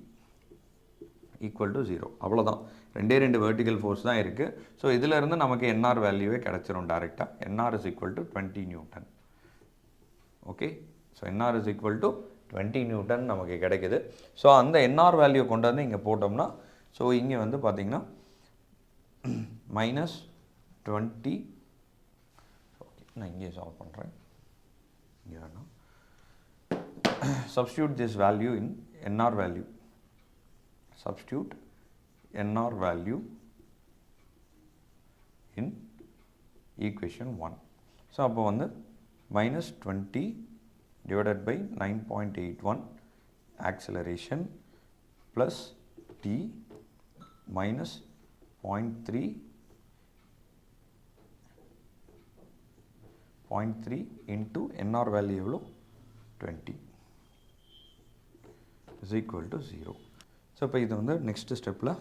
Speaker 1: ஈக்குவல் டு 0. அவ்வளோதான், ரெண்டு வெர்டிக்கல் ஃபோர்ஸ் தான் இருக்குது. ஸோ இதிலிருந்து நமக்கு என்ஆர் வேல்யூவே கிடச்சிரும் டேரெக்டாக. NR is equal to 20 Newton. Okay, so NR is equal to 20 Newton நமக்கு கிடைக்குது. ஸோ அந்த என்ஆர் வேல்யூ கொண்டு வந்து இங்கே போட்டோம்னா, ஸோ இங்கே வந்து பார்த்திங்கன்னா மைனஸ் 20. ஓகே, நான் இங்கே சால்வ் பண்ணுறேன். இங்கே வேணாம், substitute this value in NR value. Substitute NR value in equation 1. So, அப்போ வந்து minus 20 divided by 9.81 acceleration plus T minus 0.3 into NR value எவ்வளோ 20 is equal to 0. ஸோ இப்போ இது வந்து நெக்ஸ்ட் ஸ்டெப்பில்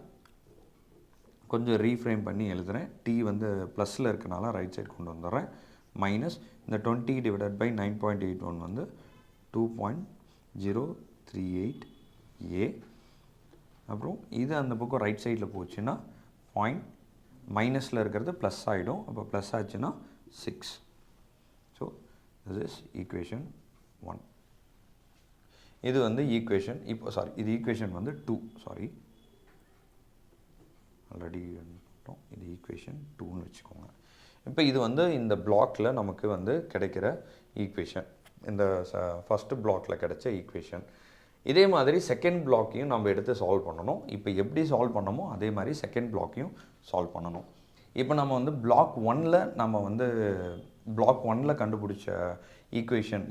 Speaker 1: கொஞ்சம் ரீஃப்ரேம் பண்ணி எழுதுகிறேன். டி வந்து ப்ளஸில் இருக்கனால ரைட் சைட் கொண்டு வந்துடுறேன். மைனஸ் இந்த 20 டிவைடட் பை 9.81 வந்து 2.038 ஏ. அப்புறம் இது அந்த பக்கம் ரைட் சைடில் போச்சுன்னா மைனஸில் இருக்கிறது ப்ளஸ் ஆகிடும். அப்போ ப்ளஸ் ஆச்சுன்னா 6. So this is equation 1. இது வந்து ஈக்குவேஷன், இப்போ சாரி இது ஈக்குவேஷன் வந்து 2, சாரி ஆல்ரெடி இது ஈக்குவேஷன் 2ன்னு வச்சுக்கோங்க. இப்போ இது வந்து இந்த பிளாக்கில் நமக்கு வந்து கிடைக்கிற ஈக்குவேஷன், இந்த ஃபஸ்ட்டு பிளாக்கில் கிடைச்ச ஈக்குவேஷன். இதே மாதிரி செகண்ட் பிளாக்கையும் நம்ம எடுத்து சால்வ் பண்ணணும். இப்போ எப்படி சால்வ் பண்ணமோ அதே மாதிரி செகண்ட் பிளாக்கையும் சால்வ் பண்ணணும். இப்போ நம்ம வந்து பிளாக் 1ல் கண்டுபிடிச்ச ஈக்குவேஷன்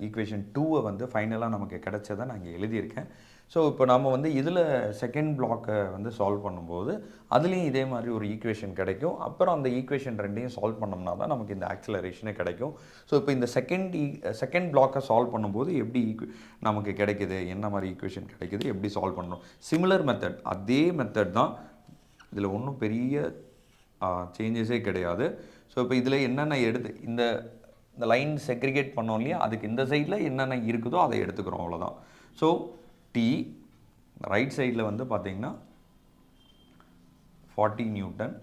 Speaker 1: 2வை வந்து ஃபைனலாக நமக்கு கிடைச்சதை நான் இங்கே எழுதியிருக்கேன். ஸோ இப்போ நம்ம வந்து இதில் செகண்ட் பிளாக்கை வந்து சால்வ் பண்ணும்போது அதுலேயும் இதே மாதிரி ஒரு ஈக்குவேஷன் கிடைக்கும். அப்புறம் அந்த ஈக்குவேஷன் ரெண்டையும் சால்வ் பண்ணோம்னா தான் நமக்கு இந்த ஆக்சிலரேஷனே கிடைக்கும். ஸோ இப்போ இந்த செகண்ட் பிளாக்கை சால்வ் பண்ணும்போது எப்படி நமக்கு கிடைக்குது, என்ன மாதிரி ஈக்குவேஷன் கிடைக்குது, எப்படி சால்வ் பண்ணணும், சிமிலர் மெத்தட், அதே மெத்தட் தான். இதில் ஒன்றும் பெரிய சேஞ்சஸே கிடையாது. ஸோ இப்போ இதில் என்னென்ன இந்த லைன் செக்ரிகேட் பண்ணோம் இல்லையா, அதுக்கு இந்த சைடில் என்னென்ன இருக்குதோ அதை எடுத்துக்கிறோம், அவ்வளோதான். ஸோ டி ரைட் சைடில் வந்து பார்த்திங்கன்னா 40 நியூட்டன்.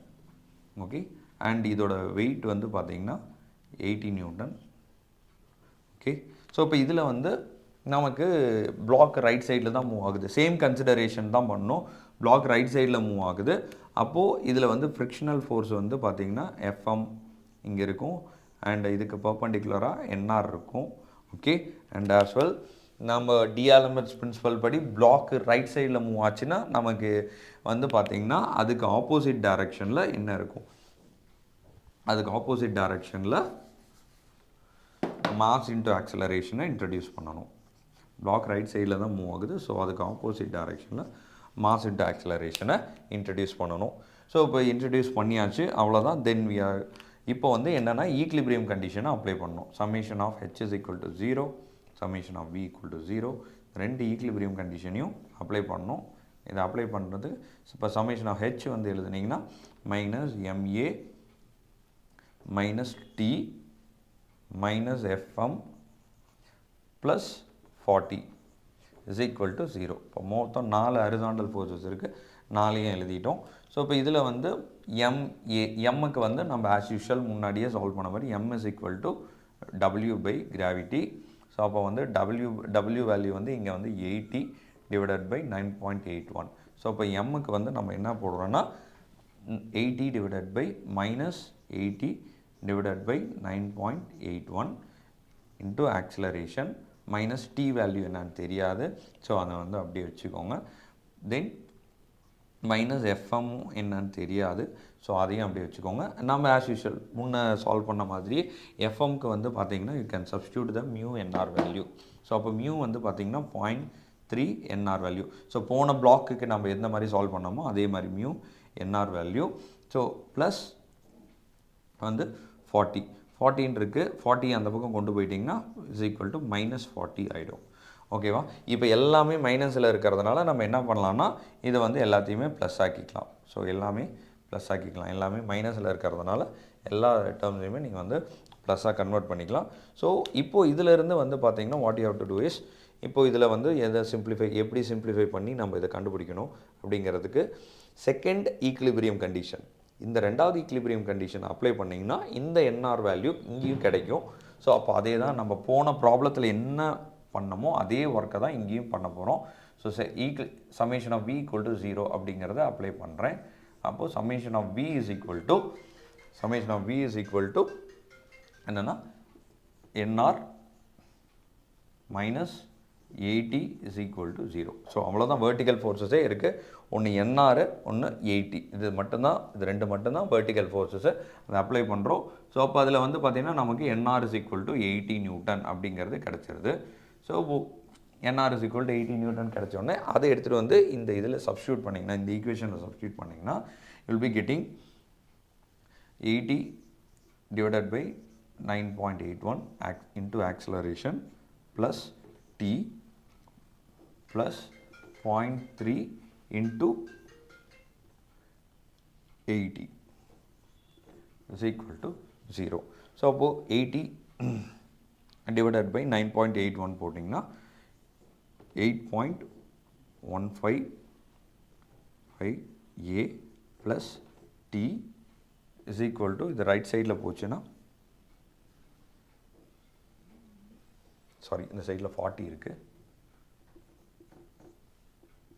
Speaker 1: ஓகே, அண்ட் இதோட வெயிட் வந்து பார்த்திங்கன்னா 80 நியூட்டன். ஓகே, ஸோ இப்போ இதில் வந்து நமக்கு பிளாக் ரைட் சைடில் தான் மூவ் ஆகுது. சேம் கன்சிடரேஷன் தான் பண்ணணும். பிளாக் ரைட் சைடில் மூவ் ஆகுது. அப்போது இதில் வந்து ஃப்ரிக்ஷனல் ஃபோர்ஸ் வந்து பார்த்திங்கன்னா எஃப்எம் இங்கே இருக்கும், அண்ட் இதுக்கு பர்பண்டிகுலராக என்ஆர் இருக்கும். ஓகே, அண்ட் ஆஸ் வெல் நம்ம டிஆலம்பர்ட்ஸ் பிரின்சிபல் படி பிளாக் ரைட் சைடில் மூவ் ஆச்சுன்னா நமக்கு வந்து பார்த்திங்கன்னா அதுக்கு ஆப்போசிட் டைரக்ஷனில் என்ன இருக்கும், அதுக்கு ஆப்போசிட் டைரக்ஷனில் மாஸ் இன்ட்டு ஆக்சலரேஷனை இன்ட்ரடியூஸ் பண்ணணும். பிளாக் ரைட் சைடில் தான் மூவ் ஆகுது. ஸோ அதுக்கு ஆப்போசிட் டைரக்ஷனில் மாஸ் இன்ட்டு ஆக்சலரேஷனை இன்ட்ரடியூஸ் பண்ணணும். ஸோ இப்போ இன்ட்ரடியூஸ் பண்ணியாச்சு, அவ்வளோதான். தென் இப்போ வந்து என்னென்னா ஈக்லிபிரியம் கண்டிஷனை அப்ளை பண்ணணும். Summation of H is equal to 0, summation of V equal to 0. ரெண்டு ஈக்லிபிரியம் கண்டிஷனையும் அப்ளை பண்ணணும். இதை அப்ளை பண்ணுறது இப்போ சம்மேஷன் ஆஃப் ஹெச் வந்து எழுதுனீங்கன்னா minus MA minus T minus FM plus 40 is equal to 0. இப்போ மொத்தம் 4 ஹரிசாண்டல் ஃபோர்ஸஸ் இருக்குது, 4ஐயும் எழுதிட்டோம். ஸோ இப்போ இதில் வந்து எம்முக்கு வந்து நம்ம ஆஸ் யூஷுவல் முன்னாடியே சால்வ் பண்ண மாதிரி M is equal to W by gravity. So அப்போ வந்து டபிள்யூ வேல்யூ வந்து இங்கே வந்து 80 டிவைடட் பை 9.81. ஸோ அப்போ எம்முக்கு வந்து நம்ம என்ன போடுறோன்னா 80 divided by minus 80 divided by 9.81 into acceleration minus T value என்னன்னு தெரியாது. ஸோ அதை வந்து அப்படியே வச்சுக்கோங்க. தென் மைனஸ் எஃப்எம் என்னன்னு தெரியாது. ஸோ அதையும் அப்படியே வச்சுக்கோங்க. நம்ம ஆஸ் யூஷுவல் முன்னே சால்வ் பண்ண மாதிரி எஃப்எம்க்கு வந்து பார்த்திங்கன்னா you can substitute the mu NR value. So அப்போ மியூ வந்து பார்த்திங்கன்னா 0.3 என்ஆர் வேல்யூ. ஸோ போன பிளாக்குக்கு நம்ம எந்த மாதிரி சால்வ் பண்ணோமோ அதே மாதிரி mu NR value. So plus வந்து 40 இருக்குது. 40 அந்த பக்கம் கொண்டு போயிட்டிங்கன்னா இஸ் ஈக்குவல் டு மைனஸ் 40 ஆகிடும். ஓகேவா? இப்போ எல்லாமே மைனஸில் இருக்கிறதுனால நம்ம என்ன பண்ணலாம்னா இதை வந்து எல்லாத்தையுமே ப்ளஸ் ஆக்கிக்கலாம். ஸோ எல்லாமே ப்ளஸ் ஆக்கிக்கலாம். எல்லாமே மைனஸில் இருக்கிறதுனால எல்லா டேர்ம்ஸையுமே நீங்கள் வந்து ப்ளஸ்ஸாக கன்வெர்ட் பண்ணிக்கலாம். ஸோ இப்போது இதிலேருந்து வந்து பார்த்தீங்கன்னா what you have to do is இப்போ இதில் வந்து எப்படி சிம்பிளிஃபை பண்ணி நம்ம இதை கண்டுபிடிக்கணும் அப்படிங்கிறதுக்கு செகண்ட் ஈக்லிபிரியம் கண்டிஷன், இந்த ரெண்டாவது ஈக்லிபிரியம் கண்டிஷன் அப்ளை பண்ணிங்கன்னா இந்த என்ஆர் வேல்யூ இங்கேயும் கிடைக்கும். ஸோ அப்போ அதே தான் நம்ம போன ப்ராப்ளத்தில் என்ன பண்ணமோ அதே ஒர்க்கை தான் இங்கேயும் பண்ண போகிறோம். So summation of v equal to 0 அப்படிங்கிறத அப்ளை பண்ணுறேன். அப்போது summation of v is equal to என்னென்னா NR minus 80 is equal to 0. So அவ்வளோதான் வெர்டிக்கல் ஃபோர்ஸஸே இருக்குது. ஒன்று என்ஆர், ஒன்று 80. இது ரெண்டு மட்டும்தான் வெர்டிக்கல் ஃபோர்ஸஸு. அதை அப்ளை பண்ணுறோம். ஸோ அப்போ அதில் வந்து பார்த்திங்கன்னா நமக்கு NR is equal to 80 newton அப்படிங்கிறது கிடச்சிருது. So NR is equal to 80 newton கிடச்சோடனே அதை எடுத்துகிட்டு வந்து இந்த இதில் சப்ஸ்டியூட் பண்ணிங்கன்னா, இந்த ஈக்குவேஷனில் சப்ஸ்டியூட் பண்ணிங்கன்னா will be getting 80 divided by 9.81 into acceleration plus t plus 0.3 into 80 is equal to 0. So, அப்போ 80 divided by 9.81 போட்டிங்கன்னா 8.155 a plus t is equal to, இது ரைட் சைடில் போச்சுன்னா, சாரி இந்த சைடில் 40 இருக்குது,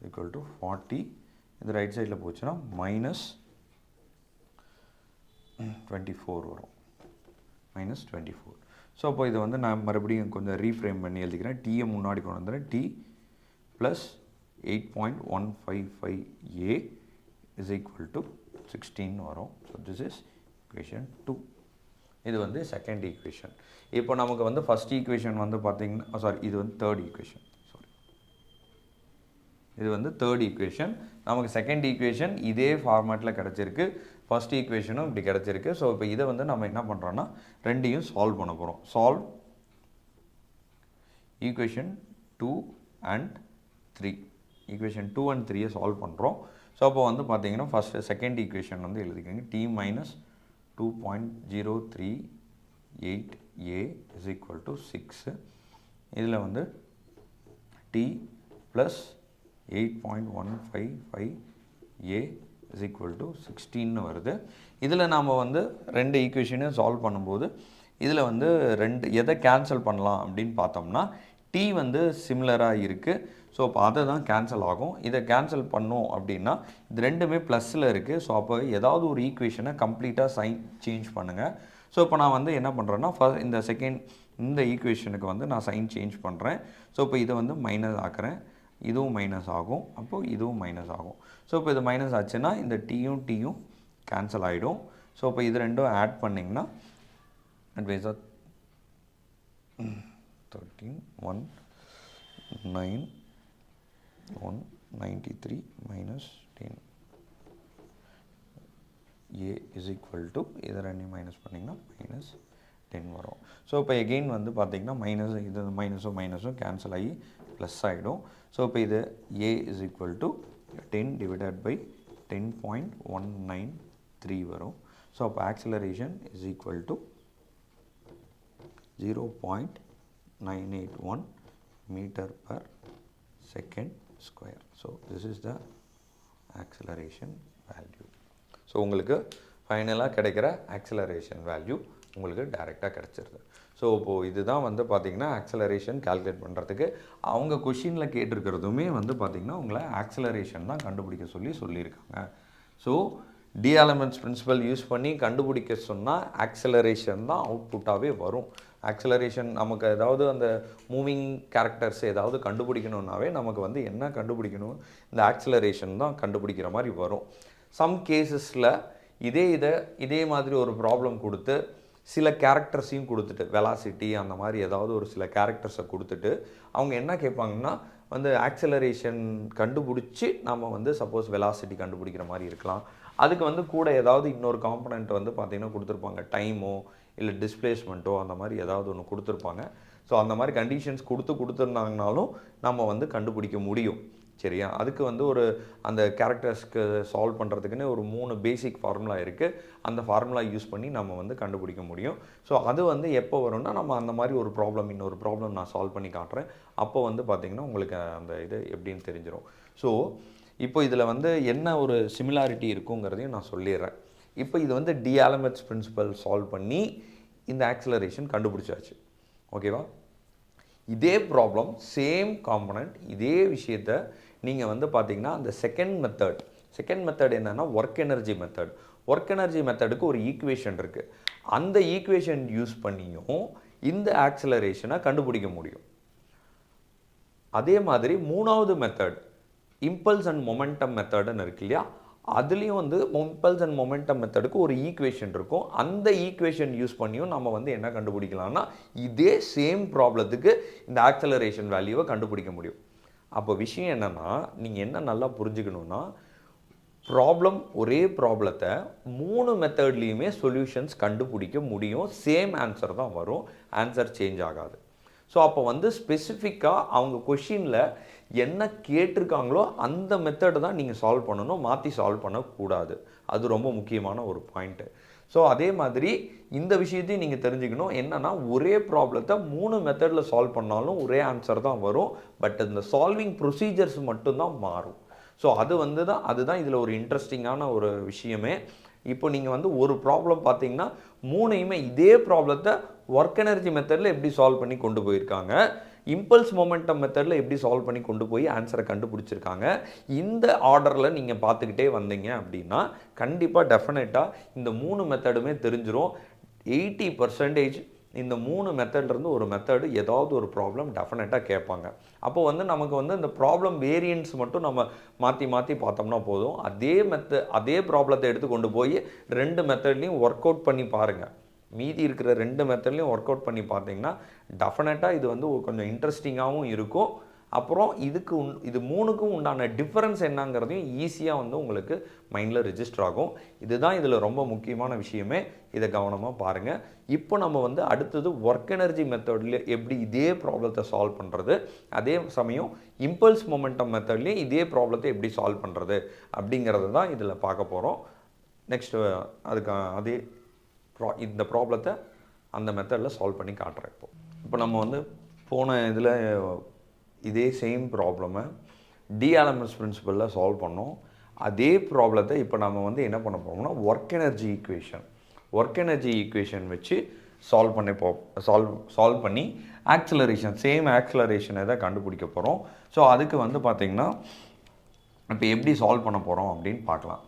Speaker 1: equal to 40, இது ரைட் சைடில் போச்சுன்னா மைனஸ் 24 வரும், மைனஸ் 24. ஸோ அப்போ இதை வந்து நான் மறுபடியும் கொஞ்சம் ரீஃப்ரேம் பண்ணி எழுதிக்கிறேன். டீயை முன்னாடி கொண்டு வந்துடுறேன். T plus 8.155 a is equal to 16 வரும். So this is equation 2. இது வந்து செகண்ட் ஈக்குவேஷன். இப்போ நமக்கு வந்து ஃபஸ்ட் ஈக்குவேஷன் வந்து பார்த்திங்கன்னா, சாரி இது வந்து தேர்ட் ஈக்குவேஷன், இது வந்து தேர்ட் ஈக்குவேஷன். நமக்கு செகண்ட் ஈக்குவேஷன் இதே ஃபார்மேட்டில் கிடச்சிருக்கு, ஃபஸ்ட் ஈக்குவேஷனும் இப்படி கிடச்சிருக்கு. ஸோ இப்போ இதை வந்து நம்ம என்ன பண்ணுறோன்னா ரெண்டையும் சால்வ் பண்ண போகிறோம். Solve equation 2 and 3, equation 2 and 3 solve பண்ணுறோம். ஸோ அப்போ வந்து பார்த்தீங்கன்னா செகண்ட் ஈக்குவேஷன் வந்து எழுதிக்கோங்க. t minus 2.038 a is equal to 6. இதில் வந்து t plus 8.155 a is equal to 16 வருது. இதில் நாம் வந்து ரெண்டு ஈக்குவேஷனையும் சால்வ் பண்ணும்போது இதில் வந்து எதை கேன்சல் பண்ணலாம் அப்படின்னு பார்த்தோம்னா t வந்து சிமிலராக இருக்குது. ஸோ அப்போ அதை தான் கேன்சல் ஆகும். இதை கேன்சல் பண்ணோம் அப்படின்னா இது ரெண்டுமே ப்ளஸில் இருக்குது. ஸோ அப்போ ஏதாவது ஒரு ஈக்குவேஷனை கம்ப்ளீட்டாக சைன் சேஞ்ச் பண்ணுங்கள். ஸோ இப்போ நான் வந்து என்ன பண்ணுறேன்னா இந்த ஈக்குவேஷனுக்கு வந்து நான் சைன் சேஞ்ச் பண்ணுறேன். ஸோ இப்போ இதை வந்து மைனஸ் ஆக்குறேன், இதுவும் மைனஸ் ஆகும், அப்போது இதுவும் மைனஸ் ஆகும். ஸோ இப்போ இது மைனஸ் ஆச்சுன்னா இந்த டீயும் கேன்சல் ஆகிடும். ஸோ இப்போ இது ரெண்டும் ஆட் பண்ணிங்கன்னா அட்வைஸாக 13 1 9 193 minus 10 a is equal to, இதை ரெண்டையும் மைனஸ் பண்ணிங்கன்னா மைனஸ் 10 வரும். ஸோ இப்போ எகெயின் வந்து பார்த்திங்கன்னா இது மைனஸும் கேன்சல் ஆகி ப்ளஸ் ஆகிடும். ஸோ இப்போ இது a is equal to 10 divided by 10.193 வரும். ஸோ அப்போ acceleration is equal to 0.981 meter per second square. So this is the acceleration value. So உங்களுக்கு ஃபைனலாக கிடைக்கிற ஆக்சிலரேஷன் வேல்யூ உங்களுக்கு டைரெக்டாக கிடச்சிருது. ஸோ இப்போது இதுதான் வந்து பார்த்திங்கன்னா ஆக்சிலரேஷன் கால்குலேட் பண்ணுறதுக்கு அவங்க கொஷினில் கேட்டிருக்கிறதுமே வந்து பார்த்திங்கன்னா உங்களை ஆக்சிலரேஷன் தான் கண்டுபிடிக்க சொல்லியிருக்காங்க. ஸோ டிஆலமெண்ட்ஸ் பிரின்சிபல் யூஸ் பண்ணி கண்டுபிடிக்க சொன்னால் ஆக்சிலரேஷன் தான் அவுட்புட்டாகவே வரும். ஆக்சிலரேஷன் நமக்கு ஏதாவது அந்த மூவிங் கேரக்டர்ஸ் ஏதாவது கண்டுபிடிக்கணுன்னாவே நமக்கு வந்து என்ன கண்டுபிடிக்கணும், இந்த ஆக்சிலரேஷன் தான் கண்டுபிடிக்கிற மாதிரி வரும். சம் கேஸஸில் இதே மாதிரி ஒரு ப்ராப்ளம் கொடுத்து சில கேரக்டர்ஸையும் கொடுத்துட்டு வெலாசிட்டி அந்த மாதிரி ஏதாவது ஒரு சில கேரக்டர்ஸை கொடுத்துட்டு அவங்க என்ன கேட்பாங்கன்னா வந்து ஆக்சிலரேஷன் கண்டுபிடிச்சி நம்ம வந்து சப்போஸ் வெலாசிட்டி கண்டுபிடிக்கிற மாதிரி இருக்கலாம். அதுக்கு வந்து கூட ஏதாவது இன்னொரு காம்பனண்ட் வந்து பார்த்திங்கன்னா கொடுத்துருப்பாங்க, டைமோ இல்லை டிஸ்பிளேஸ்மெண்ட்டோ அந்த மாதிரி ஏதாவது ஒன்று கொடுத்துருப்பாங்க. ஸோ அந்த மாதிரி கண்டிஷன்ஸ் கொடுத்துருந்தாங்கனாலும் நம்ம வந்து கண்டுபிடிக்க முடியும். சரியா? அதுக்கு வந்து ஒரு அந்த கேரக்டர்ஸ்க்கு சால்வ் பண்ணுறதுக்குன்னு ஒரு 3 பேசிக் ஃபார்முலா இருக்குது. அந்த ஃபார்முலா யூஸ் பண்ணி நம்ம வந்து கண்டுபிடிக்க முடியும். ஸோ அது வந்து எப்போ வரும்னா, நம்ம அந்த மாதிரி ஒரு ப்ராப்ளம் இன்னொரு ப்ராப்ளம் நான் சால்வ் பண்ணி காட்டுறேன். அப்போ வந்து பார்த்திங்கன்னா உங்களுக்கு அந்த இது எப்படின்னு தெரிஞ்சிடும். ஸோ இப்போ இதில் வந்து என்ன ஒரு சிமிலாரிட்டி இருக்குங்கிறதையும் நான் சொல்லிடுறேன். இப்போ இது வந்து டிஆலம்பர்ட்ஸ் பிரின்சிபல் சால்வ் பண்ணி இந்த ஆக்சிலரேஷன் கண்டுபிடிச்சாச்சு. ஓகேவா? இதே ப்ராப்ளம் சேம் காம்பனண்ட் இதே விஷயத்தை நீங்கள் வந்து பார்த்தீங்கன்னா அந்த செகண்ட் மெத்தட் என்னென்னா work energy method. Work energy மெத்தடுக்கு ஒரு ஈக்குவேஷன் இருக்குது. அந்த ஈக்குவேஷன் யூஸ் பண்ணியும் இந்த ஆக்சிலரேஷனை கண்டுபிடிக்க முடியும். அதே மாதிரி மூணாவது மெத்தட் இம்பல்ஸ் அண்ட் மொமெண்டம் மெத்தடுன்னு இருக்கு இல்லையா? அதுலேயும் வந்து இம்பல்ஸ் அண்ட் மொமெண்டம் மெத்தடுக்கு ஒரு ஈக்குவேஷன் இருக்கும். அந்த ஈக்குவேஷன் யூஸ் பண்ணியும் நம்ம வந்து என்ன கண்டுபிடிக்கலாம்னா இதே சேம் ப்ராப்ளத்துக்கு இந்த ஆக்சலரேஷன் வேல்யூவை கண்டுபிடிக்க முடியும். அப்போ விஷயம் என்னென்னா, நீங்கள் என்ன நல்லா புரிஞ்சுக்கணுன்னா, ஒரே ப்ராப்ளத்தை 3 மெத்தட்லேயுமே சொல்யூஷன்ஸ் கண்டுபிடிக்க முடியும். சேம் ஆன்சர் தான் வரும், ஆன்சர் சேஞ்ச் ஆகாது. ஸோ அப்போ வந்து ஸ்பெசிஃபிக்காக அவங்க கொஷினில் என்ன கேட்டிருக்காங்களோ அந்த மெத்தடை தான் நீங்கள் சால்வ் பண்ணணும், மாற்றி சால்வ் பண்ணக்கூடாது. அது ரொம்ப முக்கியமான ஒரு பாயிண்ட்டு. ஸோ அதே மாதிரி இந்த விஷயத்தையும் நீங்கள் தெரிஞ்சுக்கணும். என்னென்னா ஒரே ப்ராப்ளத்தை 3 மெத்தடில் சால்வ் பண்ணாலும் ஒரே ஆன்சர் தான் வரும். பட் இந்த சால்விங் ப்ரொசீஜர்ஸ் மட்டும்தான் மாறும். ஸோ அதுதான் இதில் ஒரு இன்ட்ரெஸ்டிங்கான ஒரு விஷயமே. இப்போ நீங்கள் வந்து ஒரு ப்ராப்ளம் பார்த்தீங்கன்னா 3யுமே இதே ப்ராப்ளத்தை ஒர்க் எனர்ஜி மெத்தடில் எப்படி சால்வ் பண்ணி கொண்டு போயிருக்காங்க, இம்பல்ஸ் மொமெண்டம் மெத்தடில் எப்படி சால்வ் பண்ணி கொண்டு போய் ஆன்சரை கண்டுபிடிச்சிருக்காங்க. இந்த ஆர்டரில் நீங்கள் பார்த்துக்கிட்டே வந்தீங்க அப்படின்னா கண்டிப்பாக டெஃபினட்டாக இந்த 3 மெத்தடுமே தெரிஞ்சிடும். 80% இந்த 3 மெத்தட்லேருந்து ஒரு மெத்தடு ஏதாவது ஒரு ப்ராப்ளம் டெஃபினட்டாக கேட்பாங்க. அப்போது வந்து நமக்கு வந்து இந்த ப்ராப்ளம் வேரியன்ஸ் மட்டும் நம்ம மாற்றி பார்த்தோம்னா போதும். அதே ப்ராப்ளத்தை எடுத்து கொண்டு போய் 2 மெத்தட்லேயும் ஒர்க் அவுட் பண்ணி பாருங்கள். மீதி இருக்கிற 2 மெத்தட்லையும் ஒர்க் அவுட் பண்ணி பார்த்தீங்கன்னா டெஃபினட்டாக இது வந்து கொஞ்சம் இன்ட்ரெஸ்டிங்காகவும் இருக்கும். அப்புறம் இது 3க்கும் உண்டான டிஃபரன்ஸ் என்னங்கிறதையும் ஈஸியாக வந்து உங்களுக்கு மைண்டில் ரெஜிஸ்டர் ஆகும். இதுதான் இதில் ரொம்ப முக்கியமான விஷயமே. இதை கவனமாக பாருங்கள். இப்போ நம்ம வந்து அடுத்தது ஒர்க் எனர்ஜி மெத்தடில் எப்படி இதே ப்ராப்ளத்தை சால்வ் பண்ணுறது, அதே சமயம் இம்பல்ஸ் மொமெண்டம் மெத்தட்லேயும் இதே ப்ராப்ளத்தை எப்படி சால்வ் பண்ணுறது அப்படிங்கிறத தான் இதில் பார்க்க போகிறோம். நெக்ஸ்ட்டு அதுக்கு இந்த ப்ராப்ளத்தை அந்த மெத்தடில் சால்வ் பண்ணி காட்டுறேன். இப்போ நம்ம வந்து போன இதில் இதே சேம் ப்ராப்ளமை டிஆலம்பர்ட்ஸ் பிரின்சிபலில் சால்வ் பண்ணோம். அதே ப்ராப்ளத்தை இப்போ நம்ம வந்து என்ன பண்ண போகிறோம்னா ஒர்க் எனர்ஜி ஈக்குவேஷன் வச்சு சால்வ் பண்ணி சேம் ஆக்சிலரேஷனை தான் கண்டுபிடிக்க போகிறோம். ஸோ அதுக்கு வந்து பார்த்திங்கன்னா இப்போ எப்படி சால்வ் பண்ண போகிறோம் அப்படின்னு பார்க்கலாம்.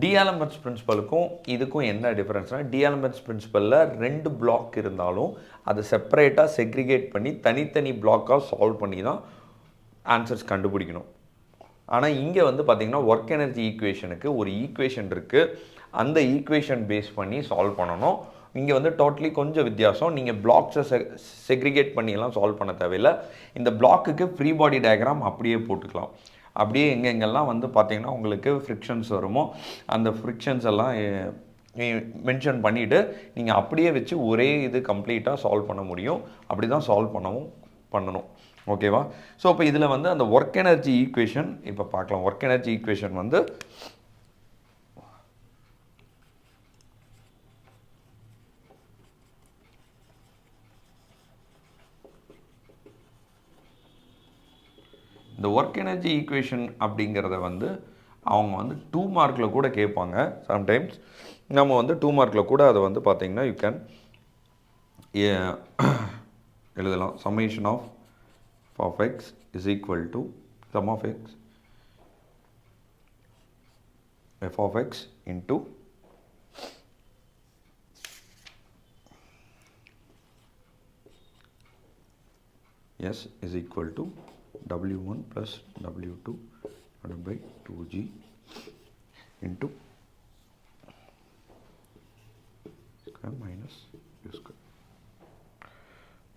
Speaker 1: டிஆலம்பர்ட்ஸ் பிரின்சிபலுக்கும் இதுக்கும் என்ன டிஃபரன்ஸ்னால், டிஆலம்பர்ட்ஸ் பிரின்சிபலில் 2 பிளாக் இருந்தாலும் அதை செப்பரேட்டாக செக்ரிகேட் பண்ணி தனித்தனி பிளாக்காக சால்வ் பண்ணி தான் ஆன்சர்ஸ் கண்டுபிடிக்கணும். ஆனால் இங்கே வந்து பார்த்திங்கன்னா ஒர்க் எனர்ஜி ஈக்குவேஷனுக்கு ஒரு ஈக்குவேஷன் இருக்குது. அந்த ஈக்குவேஷன் பேஸ் பண்ணி சால்வ் பண்ணணும். இங்கே வந்து டோட்டலி கொஞ்சம் வித்தியாசம். நீங்கள் பிளாக்ஸை செக்ரிகேட் பண்ணியெல்லாம் சால்வ் பண்ண தேவையில்லை. இந்த பிளாக்குக்கு ஃப்ரீ பாடி டயக்ராம் அப்படியே போட்டுக்கலாம். அப்படியே எங்கெங்கெல்லாம் வந்து பார்த்திங்கன்னா உங்களுக்கு ஃப்ரிக்ஷன்ஸ் வருமோ அந்த ஃப்ரிக்ஷன்ஸ் எல்லாம் மென்ஷன் பண்ணிவிட்டு நீங்கள் அப்படியே வச்சு ஒரே இது கம்ப்ளீட்டாக சால்வ் பண்ண முடியும். அப்படி தான் சால்வ் பண்ணணும். ஓகேவா? ஸோ இப்போ இதில் வந்து அந்த ஒர்க் எனர்ஜி ஈக்குவேஷன் இப்போ பார்க்கலாம். ஒர்க் எனர்ஜி ஈக்குவேஷன் வந்து இந்த ஒர்க் எனர்ஜி ஈக்குவேஷன் அப்படிங்கிறத வந்து அவங்க வந்து 2 மார்க்கில் கூட கேட்பாங்க. சம்டைம்ஸ் நம்ம வந்து 2 மார்க்கில் கூட அதை வந்து பார்த்திங்கன்னா யூ கேன் எழுதலாம். Summation of x is equal to sum of x f of x into s is equal to w1 plus w2 divided by 2g into square minus u square.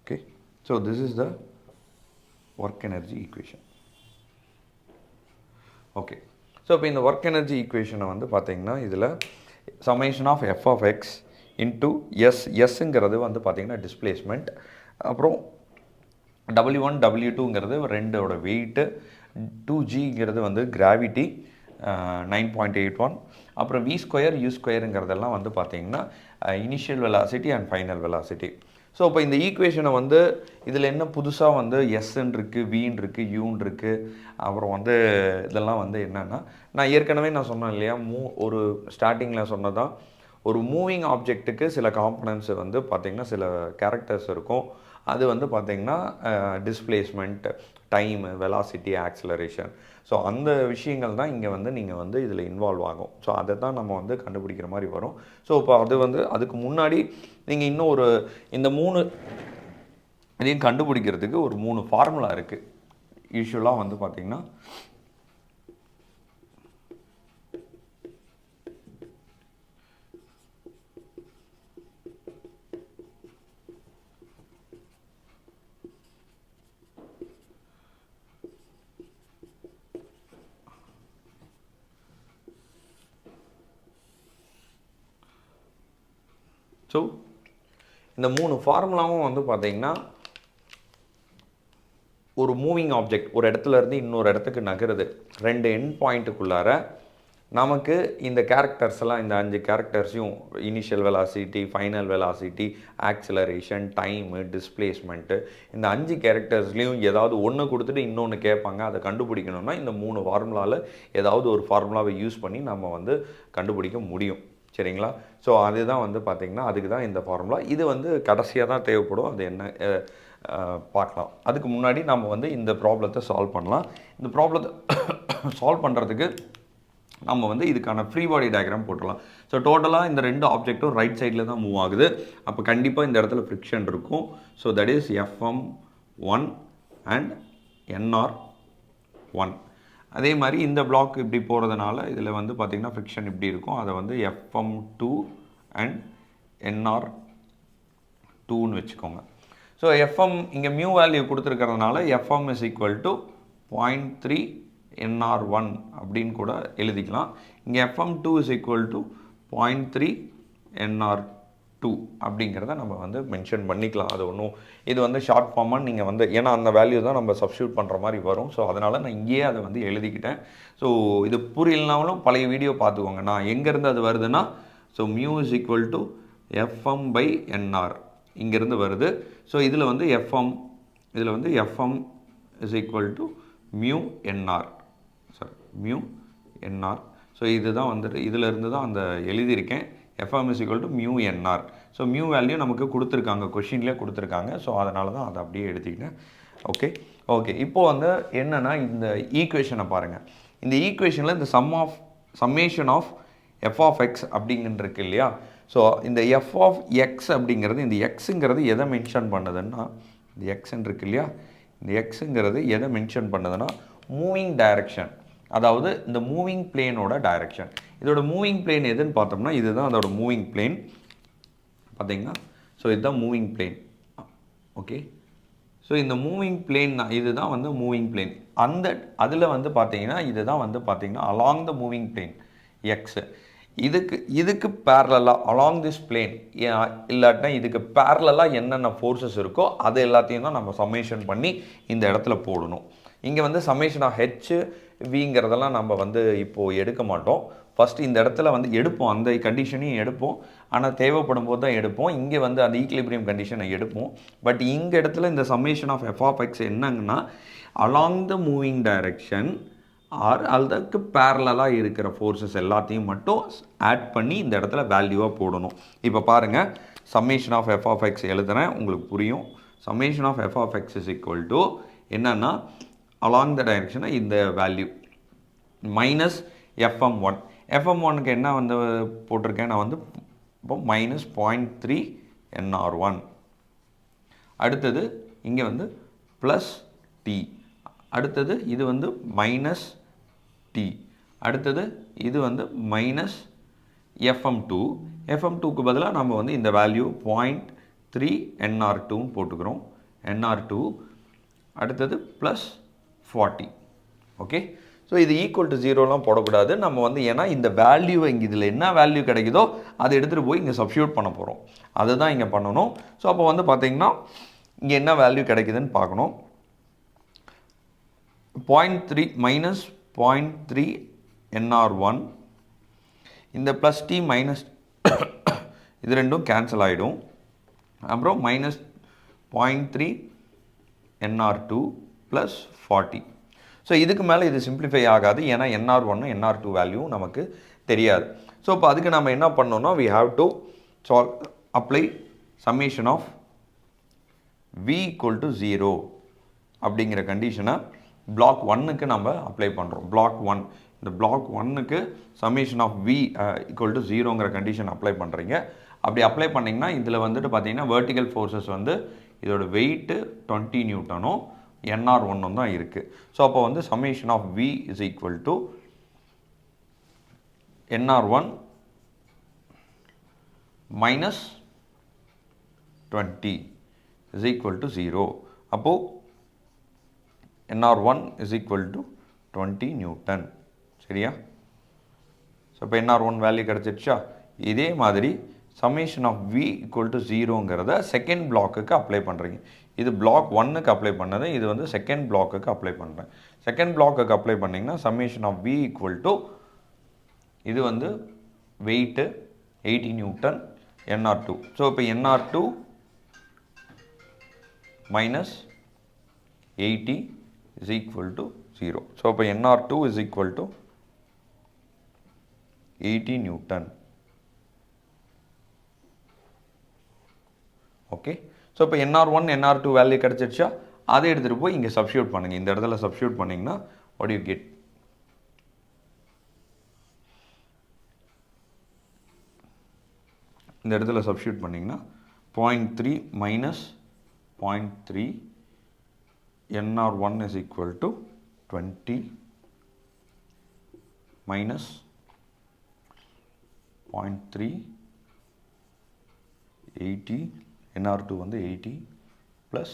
Speaker 1: Okay, so this is the work energy equation. Okay, so இப்போ இந்த work energy ஈக்குவேஷனை வந்து பார்த்தீங்கன்னா இதில் summation of F of X into எஸ்ங்கிறது வந்து பார்த்தீங்கன்னா displacement, அப்புறம் W1 W2ங்கிறது 2ஓட வெயிட்டு, 2Gங்கிறது வந்து கிராவிட்டி 9.81. அப்புறம் V ஸ்கொயர் U ஸ்கொயருங்கிறதெல்லாம் வந்து பார்த்தீங்கன்னா initial velocity and final velocity. So இப்போ இந்த ஈக்குவேஷனை வந்து இதில் என்ன புதுசாக வந்து எஸ்ன்னு இருக்குது, வின்னு இருக்குது, யூன்னு இருக்குது. அப்புறம் வந்து இதெல்லாம் வந்து என்னென்னா, நான் ஏற்கனவே நான் சொன்னேன் இல்லையா, ஒரு ஸ்டார்டிங்கில் சொன்னதான், ஒரு மூவிங் ஆப்ஜெக்ட்டுக்கு சில காம்பனன்ட்ஸ் வந்து பார்த்திங்கன்னா சில கேரக்டர்ஸ் இருக்கும். அது வந்து பார்த்திங்கன்னா displacement, time, velocity, acceleration. So அந்த விஷயங்கள் தான் இங்கே வந்து நீங்கள் வந்து இதில் இன்வால்வ் ஆகும். ஸோ அதை தான் நம்ம வந்து கண்டுபிடிக்கிற மாதிரி வரும். ஸோ இப்போ அது வந்து அதுக்கு முன்னாடி நீங்கள் இன்னும் ஒரு இந்த 3 இதையும் கண்டுபிடிக்கிறதுக்கு ஒரு 3 ஃபார்முலா இருக்குது. யூஸ்வலாக வந்து பார்த்திங்கன்னா ஸோ இந்த 3 ஃபார்முலாவும் வந்து பார்த்திங்கன்னா ஒரு மூவிங் ஆப்ஜெக்ட் ஒரு இடத்துல இருந்து இன்னொரு இடத்துக்கு நகருது, 2 எண்ட் பாயிண்ட்டுக்குள்ளார நமக்கு இந்த கேரக்டர்ஸ் எல்லாம், இந்த 5 கேரக்டர்ஸையும் initial velocity, final velocity, acceleration, time, displacement, இந்த 5 கேரக்டர்ஸ்லேயும் ஏதாவது ஒன்று கொடுத்துட்டு இன்னொன்று கேட்பாங்க. அதை கண்டுபிடிக்கணும்னா இந்த 3 ஃபார்முலாவில் ஏதாவது ஒரு ஃபார்முலாவை யூஸ் பண்ணி நம்ம வந்து கண்டுபிடிக்க முடியும். சரிங்களா? ஸோ அதுதான் வந்து பார்த்திங்கன்னா அதுக்கு தான் இந்த ஃபார்முலா. இது வந்து கடைசியாக தான் தேவைப்படும். அது என்ன பார்க்கலாம். அதுக்கு முன்னாடி நம்ம வந்து இந்த ப்ராப்ளத்தை சால்வ் பண்ணலாம். இந்த ப்ராப்ளத்தை சால்வ் பண்ணுறதுக்கு நம்ம வந்து இதுக்கான ஃப்ரீ பாடி டயக்ராம் போட்டுடலாம். ஸோ டோட்டலாக இந்த 2 ஆப்ஜெக்ட்டும் ரைட் சைடில் தான் மூவ் ஆகுது. அப்போ கண்டிப்பாக இந்த இடத்துல ஃப்ரிக்ஷன் இருக்கும். So that is Fm1 and Nr1. அதே மாதிரி இந்த பிளாக் இப்படி போகிறதுனால இதில் வந்து பார்த்திங்கன்னா ஃப்ரிக்ஷன் இப்படி இருக்கும். அதை வந்து Fm2 அண்ட் Nr2ன்னு வச்சுக்கோங்க. ஸோ Fm இங்கே மியூ வேல்யூ கொடுத்துருக்கிறதுனால Fm is equal to 0.3 Nr1 அப்படின்னு கூட எழுதிக்கலாம். இங்கே Fm2 is equal to 0.3 Nr2 அப்படிங்கிறத நம்ம வந்து மென்ஷன் பண்ணிக்கலாம். அது ஒன்றும் இது வந்து ஷார்ட் ஃபார்மாக நீங்கள் வந்து ஏன்னா அந்த வேல்யூ தான் நம்ம சப்ஸ்டியூட் பண்ணுற மாதிரி வரும். ஸோ அதனால் நான் இங்கேயே அதை வந்து எழுதிக்கிட்டேன். ஸோ இது புரியலனாலும் பழைய வீடியோ பார்த்துக்கோங்க. நான் எங்கேருந்து அது வருதுன்னா, so mu is equal to Fm/Nr இங்கேருந்து வருது. ஸோ இதில் வந்து Fm is equal to mu Nr, sorry mu Nr. So இதுதான் வந்துட்டு இதிலேருந்து தான் அந்த எழுதியிருக்கேன். Fm is equal to mu Nr. So mu value நமக்கு கொடுத்துருக்காங்க, கொஷின்லேயே கொடுத்துருக்காங்க. ஸோ அதனால தான் அதை அப்படியே எடுத்துக்கிட்டேன். ஓகே இப்போது வந்து என்னென்னா இந்த ஈக்குவேஷனை பாருங்கள். இந்த ஈக்குவேஷனில் இந்த summation of f of x அப்படிங்கிறது இல்லையா? ஸோ இந்த f of x அப்படிங்கிறது, இந்த எக்ஸுங்கிறது எதை மென்ஷன் பண்ணுதுன்னா, இந்த எக்ஸ்ன்னு இருக்கு இல்லையா, இந்த எக்ஸுங்கிறது எதை மென்ஷன் பண்ணுதுன்னா மூவிங் டைரக்ஷன், அதாவது இந்த மூவிங் பிளேனோட டைரக்ஷன். இதோட மூவிங் பிளேன் எதுன்னு பார்த்தோம்னா இதுதான் அதோட மூவிங் பிளேன் பார்த்தீங்கன்னா. ஸோ இதுதான் மூவிங் பிளேன். ஓகே, ஸோ இந்த மூவிங் பிளேன் தான், இதுதான் வந்து மூவிங் பிளேன். அதில் வந்து பார்த்தீங்கன்னா இதுதான் வந்து பார்த்தீங்கன்னா along the moving plane x. இதுக்கு பேரலாக அலாங் திஸ் பிளேன் இல்லாட்டினா இதுக்கு பேரலாக என்னென்ன ஃபோர்ஸஸ் இருக்கோ அது எல்லாத்தையும் தான் நம்ம சம்மேஷன் பண்ணி இந்த இடத்துல போடணும். இங்கே வந்து சம்மேஷன் ஆஃப் ஹெச் விங்கிறதெல்லாம் நம்ம வந்து இப்போது எடுக்க மாட்டோம். ஃபஸ்ட்டு இந்த இடத்துல வந்து எடுப்போம், அந்த கண்டிஷனையும் எடுப்போம். ஆனால் தேவைப்படும் போது தான் எடுப்போம். இங்கே வந்து அந்த ஈக்லிபிரியம் கண்டிஷனை எடுப்போம். பட் இங்கே இடத்துல இந்த summation of f of x என்னங்கன்னா along the moving direction or அதுக்கு பேரலாக இருக்கிற ஃபோர்ஸஸ் எல்லாத்தையும் மட்டும் ஆட் பண்ணி இந்த இடத்துல வேல்யூவாக போடணும். இப்போ பாருங்கள், summation of f of x எழுதுகிறேன், உங்களுக்கு புரியும். Summation of f of x is equal to என்னன்னா அலாங் த டைரக்ஷனை இந்த வேல்யூ மைனஸ் Fm1. Fm1க்கு என்ன வந்து போட்டிருக்கேன் நான் வந்து இப்போ மைனஸ் 0.3 Nr1. அடுத்தது இங்கே வந்து ப்ளஸ் டி, அடுத்தது இது வந்து மைனஸ் டி, அடுத்தது இது வந்து மைனஸ் Fm2. Fm2க்கு பதிலாக நம்ம வந்து இந்த வேல்யூ 0.3 Nr2 போட்டுக்கிறோம். Nr2 அடுத்தது ப்ளஸ் 40. ஓகே, ஸோ இது ஈக்குவல் டு 0லாம் போடக்கூடாது நம்ம வந்து, ஏன்னா இந்த வேல்யூ இங்கே இதில் என்ன வேல்யூ கிடைக்குதோ அதை எடுத்துகிட்டு போய் இங்கே சப்ஸ்டியூட் பண்ண போகிறோம். அதுதான் இங்கே பண்ணணும். ஸோ அப்போ வந்து பார்த்திங்கன்னா இங்கே என்ன வேல்யூ கிடைக்குதுன்னு பார்க்கணும். 0.3 minus 0.3 NR1 இந்த ப்ளஸ் டி மைனஸ் இது ரெண்டும் கேன்சல் ஆகிடும். அப்புறம் மைனஸ் 0.3 NR2 ப்ளஸ் 40. ஸோ இதுக்கு மேலே இது சிம்பிளிஃபை ஆகாது, ஏன்னா NR1 NR2 வேல்யூ நமக்கு தெரியாது. ஸோ இப்போ அதுக்கு நம்ம என்ன பண்ணோம்னா we have to apply summation of v equal to 0 அப்படிங்கிற கண்டிஷனை பிளாக் 1க்கு நம்ம அப்ளை பண்ணுறோம். பிளாக் 1 இந்த பிளாக் 1க்கு summation of v equal to 0ங்கிற கண்டிஷன் அப்ளை பண்ணுறீங்க. அப்படி அப்ளை பண்ணிங்கன்னா இதில் வந்துட்டு பார்த்தீங்கன்னா வெர்டிக்கல் ஃபோர்ஸஸ் வந்து இதோட வெயிட்டு 20 நியூட்டனும் NR1 தான் இருக்குது. ஸோ அப்போ வந்து summation of v is equal to NR1 minus 20 is equal to 0. அப்போது NR1 is equal to 20 Newton. சரியா? ஸோ இப்போ NR1 வேல்யூ கிடச்சிடுச்சா? இதே மாதிரி summation of v equal to 0ங்கிறத செகண்ட் பிளாக்குக்கு அப்ளை பண்ணுறீங்க. இது பிளாக் 1க்கு அப்ளை பண்ணது, இது வந்து செகண்ட் பிளாக்குக்கு அப்ளை பண்ணுறேன். செகண்ட் பிளாக்குக்கு அப்ளை பண்ணிங்கன்னா summation of v equal to இது வந்து வெயிட்டு 80 நியூட்டன் NR2. ஸோ இப்போ NR2 minus 80 is equal to 0. So இப்போ NR2 is equal to 80 Newton. Okay, so இப்போ NR1 NR2 வேல்யூ கிடச்சிடுச்சா? அதை எடுத்துகிட்டு போய் இங்கே சப்ஸ்டியூட் பண்ணுங்கள். இந்த இடத்துல சப்ஸ்டியூட் பண்ணிங்கன்னா what do you get? இந்த இடத்துல சப்ஸ்டியூட் பண்ணிங்கன்னா 0.3 minus 0.3 NR1 is equal to 20 minus 0.3 80 NR2 வந்து 80 plus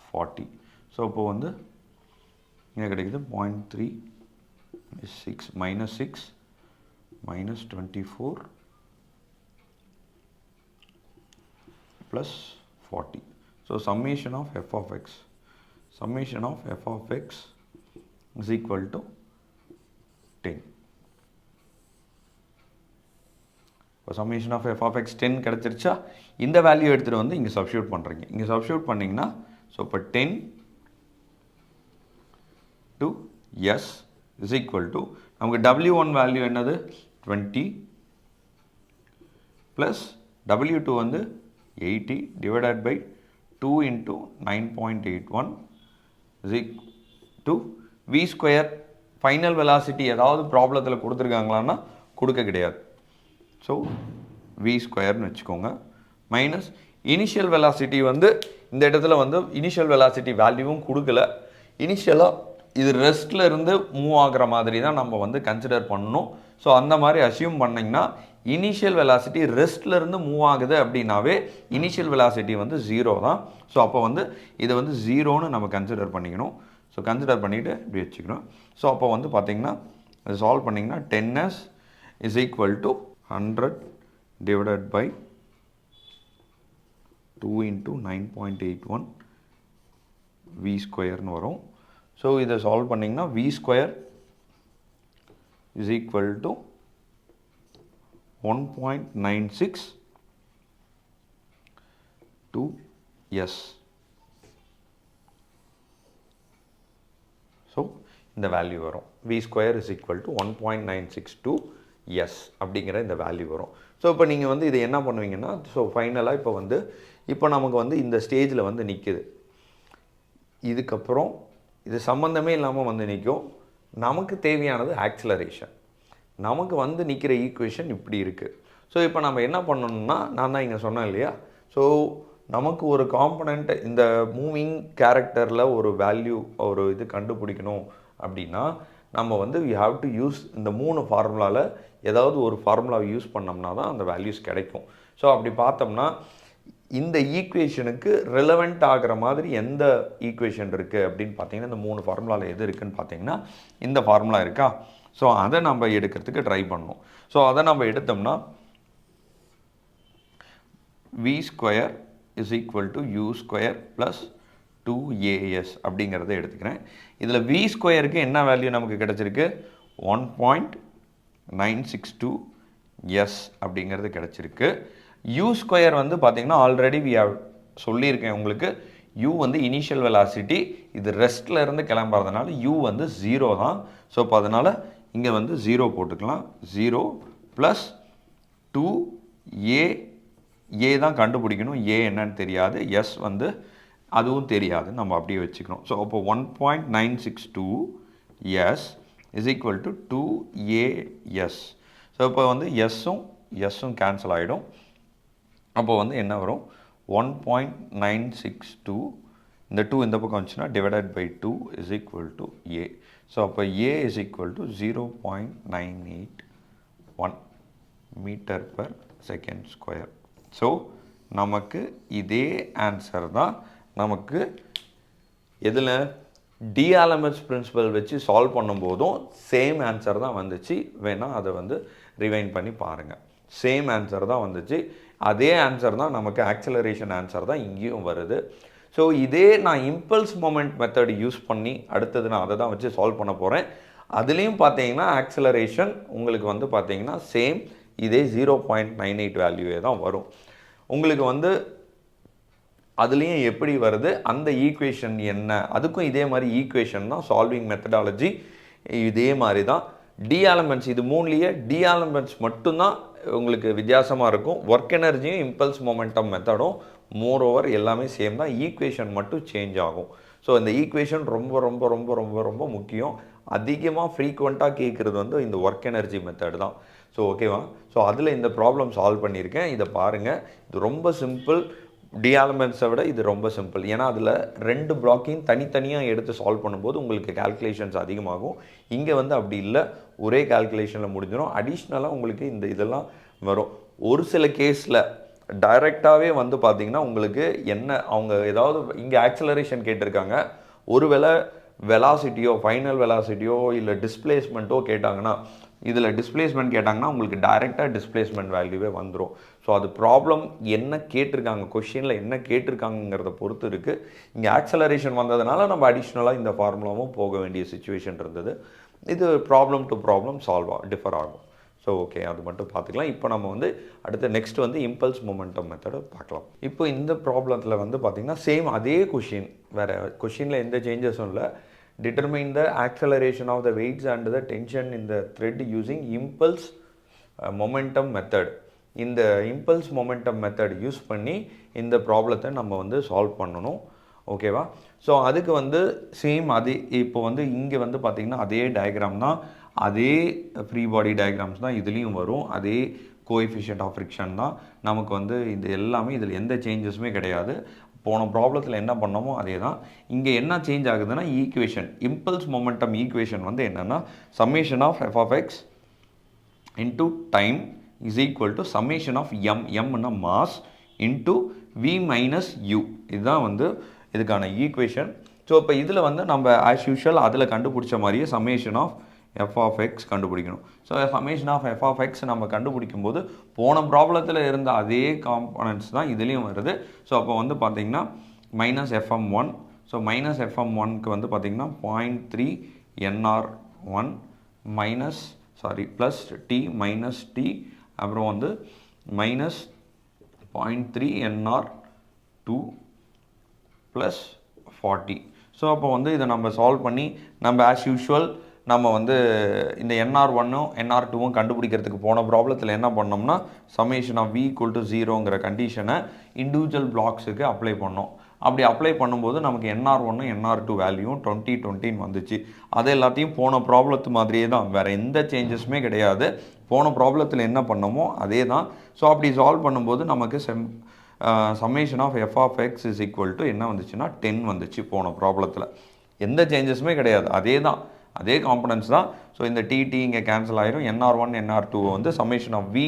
Speaker 1: 40. ஸோ இப்போ வந்து இங்கே கிடைக்குது 0.3 6 minus 6 minus 24 plus 40. So summation of f of x is equal to 10. இப்போ summation of f of x 10 கிடச்சிருச்சா? இந்த வேல்யூ எடுத்துகிட்டு வந்து இங்கே சப்ஸ்டியூட் பண்ணுறீங்க. இங்கே சப்ஸ்டியூட் பண்ணிங்கன்னா ஸோ இப்போ 10 to s is equal to நமக்கு w1 வேல்யூ என்னது 20 plus w2 வந்து 80 divided by 2 into 9.81 is equal to v square. Final velocity ஏதாவது ப்ராப்ளத்தில் கொடுத்துருக்காங்களான்னா கொடுக்க கிடையாது. ஸோ v ஸ்கொயர்னு வச்சுக்கோங்க. மைனஸ் இனிஷியல் வெலாசிட்டி வந்து இந்த இடத்துல வந்து இனிஷியல் வெலாசிட்டி வேல்யூவும் கொடுக்கல. இனிஷியலாக இது ரெஸ்ட்டில் இருந்து மூவ் ஆகிற மாதிரி தான் நம்ம வந்து கன்சிடர் பண்ணணும். ஸோ அந்த மாதிரி அசியூம் பண்ணிங்கன்னா இனிஷியல் வெலாசிட்டி ரெஸ்ட்டில் இருந்து மூவ் ஆகுது அப்படின்னாவே இனிஷியல் வெலாசிட்டி வந்து 0 தான். ஸோ அப்போ வந்து இதை வந்து 0ன்னு நம்ம கன்சிடர் பண்ணிக்கணும். ஸோ கன்சிடர் பண்ணிவிட்டு இப்படி வச்சுக்கணும். ஸோ அப்போ வந்து பார்த்திங்கன்னா இது சால்வ் பண்ணிங்கன்னா 10s is equal to 100 divided by 2 into 9.81 v ஸ்கொயர்னு வரும். ஸோ இதை சால்வ் பண்ணிங்கன்னா v square is equal to 1.96 to s. So இந்த வேல்யூ வரும். v square is equal to 1.96 to s அப்படிங்கிற இந்த வேல்யூ வரும். ஸோ இப்போ நீங்கள் வந்து இதை என்ன பண்ணுவீங்கன்னா ஸோ ஃபைனலாக இப்போ நமக்கு வந்து இந்த ஸ்டேஜில் வந்து நிற்குது. இதுக்கப்புறம் இது சம்மந்தமே இல்லாமல் வந்து நிற்கும். நமக்கு தேவையானது ஆக்சிலரேஷன். நமக்கு வந்து நிற்கிற ஈக்குவேஷன் இப்படி இருக்குது. ஸோ இப்போ நம்ம என்ன பண்ணணும்னா நான் தான் இங்கே சொன்னேன் இல்லையா, ஸோ நமக்கு ஒரு காம்பனண்ட் இந்த மூவிங் கேரக்டரில் ஒரு வேல்யூ ஒரு இது கண்டுபிடிக்கணும் அப்படின்னா நம்ம வந்து வி ஹாவ் டு யூஸ் இந்த 3 ஃபார்முலாவில் ஏதாவது ஒரு ஃபார்முலாவை யூஸ் பண்ணோம்னா தான் அந்த வேல்யூஸ் கிடைக்கும். ஸோ அப்படி பார்த்தோம்னா இந்த ஈக்குவேஷனுக்கு ரெலவெண்ட் ஆகிற மாதிரி எந்த ஈக்குவேஷன் இருக்குது அப்படின்னு பார்த்தீங்கன்னா இந்த 3 ஃபார்முலாவில் எது இருக்குதுன்னு பார்த்தீங்கன்னா இந்த ஃபார்முலா இருக்கா. ஸோ அதை நம்ம எடுக்கிறதுக்கு ட்ரை பண்ணணும். ஸோ அதை நம்ம எடுத்தோம்னா v square is equal to u square plus 2as அப்படிங்கிறத எடுத்துக்கிறேன். இதில் v ஸ்கொயருக்கு என்ன வேல்யூ நமக்கு கிடச்சிருக்கு? 1.962s அப்படிங்கிறது கிடச்சிருக்கு. u ஸ்கொயர் வந்து பார்த்தீங்கன்னா ஆல்ரெடி சொல்லியிருக்கேன் உங்களுக்கு. u வந்து இனிஷியல் வெலாசிட்டி, இது ரெஸ்ட்டில் இருந்து கிளம்புறதுனால u வந்து 0 தான். ஸோ இப்போ அதனால் இங்கே வந்து 0 போட்டுக்கலாம். 0 ப்ளஸ் 2a, a தான் கண்டுபிடிக்கணும். a என்னன்னு தெரியாது, s வந்து அதுவும் தெரியாது, நம்ம அப்படியே வச்சுக்கணும். ஸோ அப்போ 1.962s is equal to 2as. So இப்போ வந்து எஸ்ஸும் கேன்சல் ஆகிடும். அப்போ வந்து என்ன வரும்? 1.962, இந்த 2 இந்த பக்கம் வந்துச்சுன்னா divided by 2 is equal to a. So அப்போ a is equal to 0.981 metre per second square. So நமக்கு இதே ஆன்சர் தான் நமக்கு எதில் டிஆர்எம்எஸ் பிரின்சிபல் வச்சு சால்வ் பண்ணும்போதும் சேம் ஆன்சர் தான் வந்துச்சு. வேணால் அதை வந்து ரிவைண்ட் பண்ணி பாருங்கள். சேம் ஆன்சர் தான் வந்துச்சு. அதே ஆன்சர் தான் நமக்கு ஆக்சலரேஷன் ஆன்சர் தான் இங்கேயும் வருது. ஸோ இதே நான் இம்பல்ஸ் மொமெண்ட் மெத்தட் யூஸ் பண்ணி அடுத்தது நான் அதை தான் வச்சு சால்வ் பண்ண போகிறேன். அதுலேயும் பார்த்தீங்கன்னா ஆக்சலரேஷன் உங்களுக்கு வந்து பார்த்தீங்கன்னா சேம் இதே 0.98 வேல்யூவே தான் வரும். உங்களுக்கு வந்து அதுலேயும் எப்படி வருது, அந்த ஈக்குவேஷன் என்ன, அதுக்கும் இதே மாதிரி ஈக்குவேஷன் தான். சால்விங் மெத்தடாலஜி இதே மாதிரி தான். டிஎலமெண்ட்ஸ் இது மூணுலேயே டிஎலமெண்ட்ஸ் மட்டும்தான் உங்களுக்கு வித்தியாசமாக இருக்கும். ஒர்க் எனர்ஜியும் இம்பல்ஸ் மொமெண்டம் மெத்தடும் மோர் ஓவர் எல்லாமே சேம் தான். ஈக்குவேஷன் மட்டும் சேஞ்ச் ஆகும். ஸோ இந்த ஈக்குவேஷன் ரொம்ப ரொம்ப ரொம்ப ரொம்ப ரொம்ப முக்கியம். அதிகமாக ஃப்ரீக்வெண்ட்டாக கேட்குறது வந்து இந்த ஒர்க் எனர்ஜி மெத்தட் தான். ஸோ ஓகேவா? ஸோ அதில் இந்த ப்ராப்ளம் சால்வ் பண்ணியிருக்கேன். இதை பாருங்கள். இது ரொம்ப சிம்பிள். டிஎலமெண்ட்ஸை விட இது ரொம்ப சிம்பிள். ஏன்னா அதில் 2 பிளாக்கையும் தனித்தனியாக எடுத்து சால்வ் பண்ணும்போது உங்களுக்கு கால்குலேஷன்ஸ் அதிகமாகும். இங்கே வந்து அப்படி இல்லை, ஒரே கால்குலேஷனில் முடிஞ்சிடும். அடிஷ்னலாக உங்களுக்கு இந்த இதெல்லாம் வரும். ஒரு சில கேஸில் டைரெக்டாகவே வந்து பார்த்திங்கன்னா உங்களுக்கு என்ன அவங்க ஏதாவது இங்கே ஆக்சலரேஷன் கேட்டிருக்காங்க, ஒருவேளை வெலாசிட்டியோ ஃபைனல் வெலாசிட்டியோ இல்லை டிஸ்பிளேஸ்மெண்ட்டோ கேட்டாங்கன்னா, இதில் டிஸ்பிளேஸ்மெண்ட் கேட்டாங்கன்னா உங்களுக்கு டைரெக்டாக டிஸ்பிளேஸ்மெண்ட் வேல்யூவே வந்துடும். ஸோ அது ப்ராப்ளம் என்ன கேட்டிருக்காங்க, கொஷினில் என்ன கேட்டிருக்காங்கிறத பொறுத்து இருக்குது. இங்கே ஆக்சலரேஷன் வந்ததுனால நம்ம அடிஷ்னலாக இந்த ஃபார்முலாவும் போக வேண்டிய சுச்சுவேஷன் இருந்தது. இது ப்ராப்ளம் டு ப்ராப்ளம் டிஃபர் ஆகும். ஸோ ஓகே, அது மட்டும் பார்த்துக்கலாம். இப்போ நம்ம வந்து அடுத்த நெக்ஸ்ட் வந்து இம்பல்ஸ் மொமெண்டம் மெத்தடை பார்க்கலாம். இப்போ இந்த ப்ராப்ளத்தில் வந்து பார்த்திங்கன்னா சேம் அதே கொஷின், வேறு கொஷினில் எந்த சேஞ்சஸும் இல்லை. Determine the acceleration of the weights and the tension in the thread using impulse momentum method. இந்த impulse momentum method யூஸ் பண்ணி இந்த ப்ராப்ளத்தை நம்ம வந்து சால்வ் பண்ணணும். ஓகேவா? ஸோ அதுக்கு வந்து சேம் அதே இப்போ வந்து இங்கே வந்து பார்த்திங்கன்னா அதே டயக்ராம் தான், அதே ஃப்ரீ பாடி டயக்ராம்ஸ் தான் இதுலேயும் வரும். அதே கோஎஃபிஷியன்ட் ஆஃப் ஃப்ரிக்ஷன் தான் நமக்கு வந்து இது எல்லாமே. இதில் எந்த சேஞ்சஸுமே கிடையாது. போன ப்ராப்ளத்தில் என்ன பண்ணோமோ அதே தான். இங்கே என்ன சேஞ்ச் ஆகுதுன்னா ஈக்குவேஷன், இம்பல்ஸ் மொமெண்டம் ஈக்குவேஷன் வந்து என்னென்னா summation of F of X into time is equal to summation of எம்னா mass into V minus U. இதுதான் வந்து இதுக்கான ஈக்குவேஷன். ஸோ இப்போ இதில் வந்து நம்ம ஆஸ் யூஷுவல் அதில் கண்டுபிடிச்ச மாதிரியே summation of F of X கண்டுபிடிக்கணும். So summation of F of X நம்ம கண்டுபிடிக்கும் போது போன ப்ராப்ளத்தில் இருந்த அதே காம்பனன்ட்ஸ் தான் இதுலேயும் வருது. ஸோ அப்போ வந்து பார்த்திங்கன்னா மைனஸ் FM1. ஸோ மைனஸ் FM1க்கு வந்து பார்த்திங்கன்னா 0.3 NR1 minus plus T minus T, அப்புறம் வந்து மைனஸ் 0.3 NR2 ப்ளஸ் 40. ஸோ அப்போ வந்து இதை நம்ம சால்வ் பண்ணி நம்ம ஆஸ் யூஷுவல் நம்ம வந்து இந்த NR1ம் NR2வும் கண்டுபிடிக்கிறதுக்கு போன ப்ராப்ளத்தில் என்ன பண்ணோம்னா summation of V equal to 0ங்கிற கண்டிஷனை இண்டிவிஜுவல் பிளாக்ஸுக்கு அப்ளை பண்ணோம். அப்படி அப்ளை பண்ணும்போது நமக்கு NR1ம் NR2 வேல்யூவும் 20 வந்துச்சு. அது எல்லாத்தையும் போன ப்ராப்ளத்து மாதிரியே தான், வேறு எந்த சேஞ்சஸுமே கிடையாது. போன ப்ராப்ளத்தில் என்ன பண்ணோமோ அதே தான். ஸோ அப்படி சால்வ் பண்ணும்போது நமக்கு summation of F of X is equal to என்ன வந்துச்சுன்னா 10 வந்துச்சு. போன ப்ராப்ளத்தில் எந்த சேஞ்சஸுமே கிடையாது, அதே தான், அதே காம்பனன்ட்ஸ் தான். ஸோ இந்த டிடி இங்கே கேன்சல் ஆயிரும். NR1 NR2 வந்து சம்மேஷன் ஆஃப் V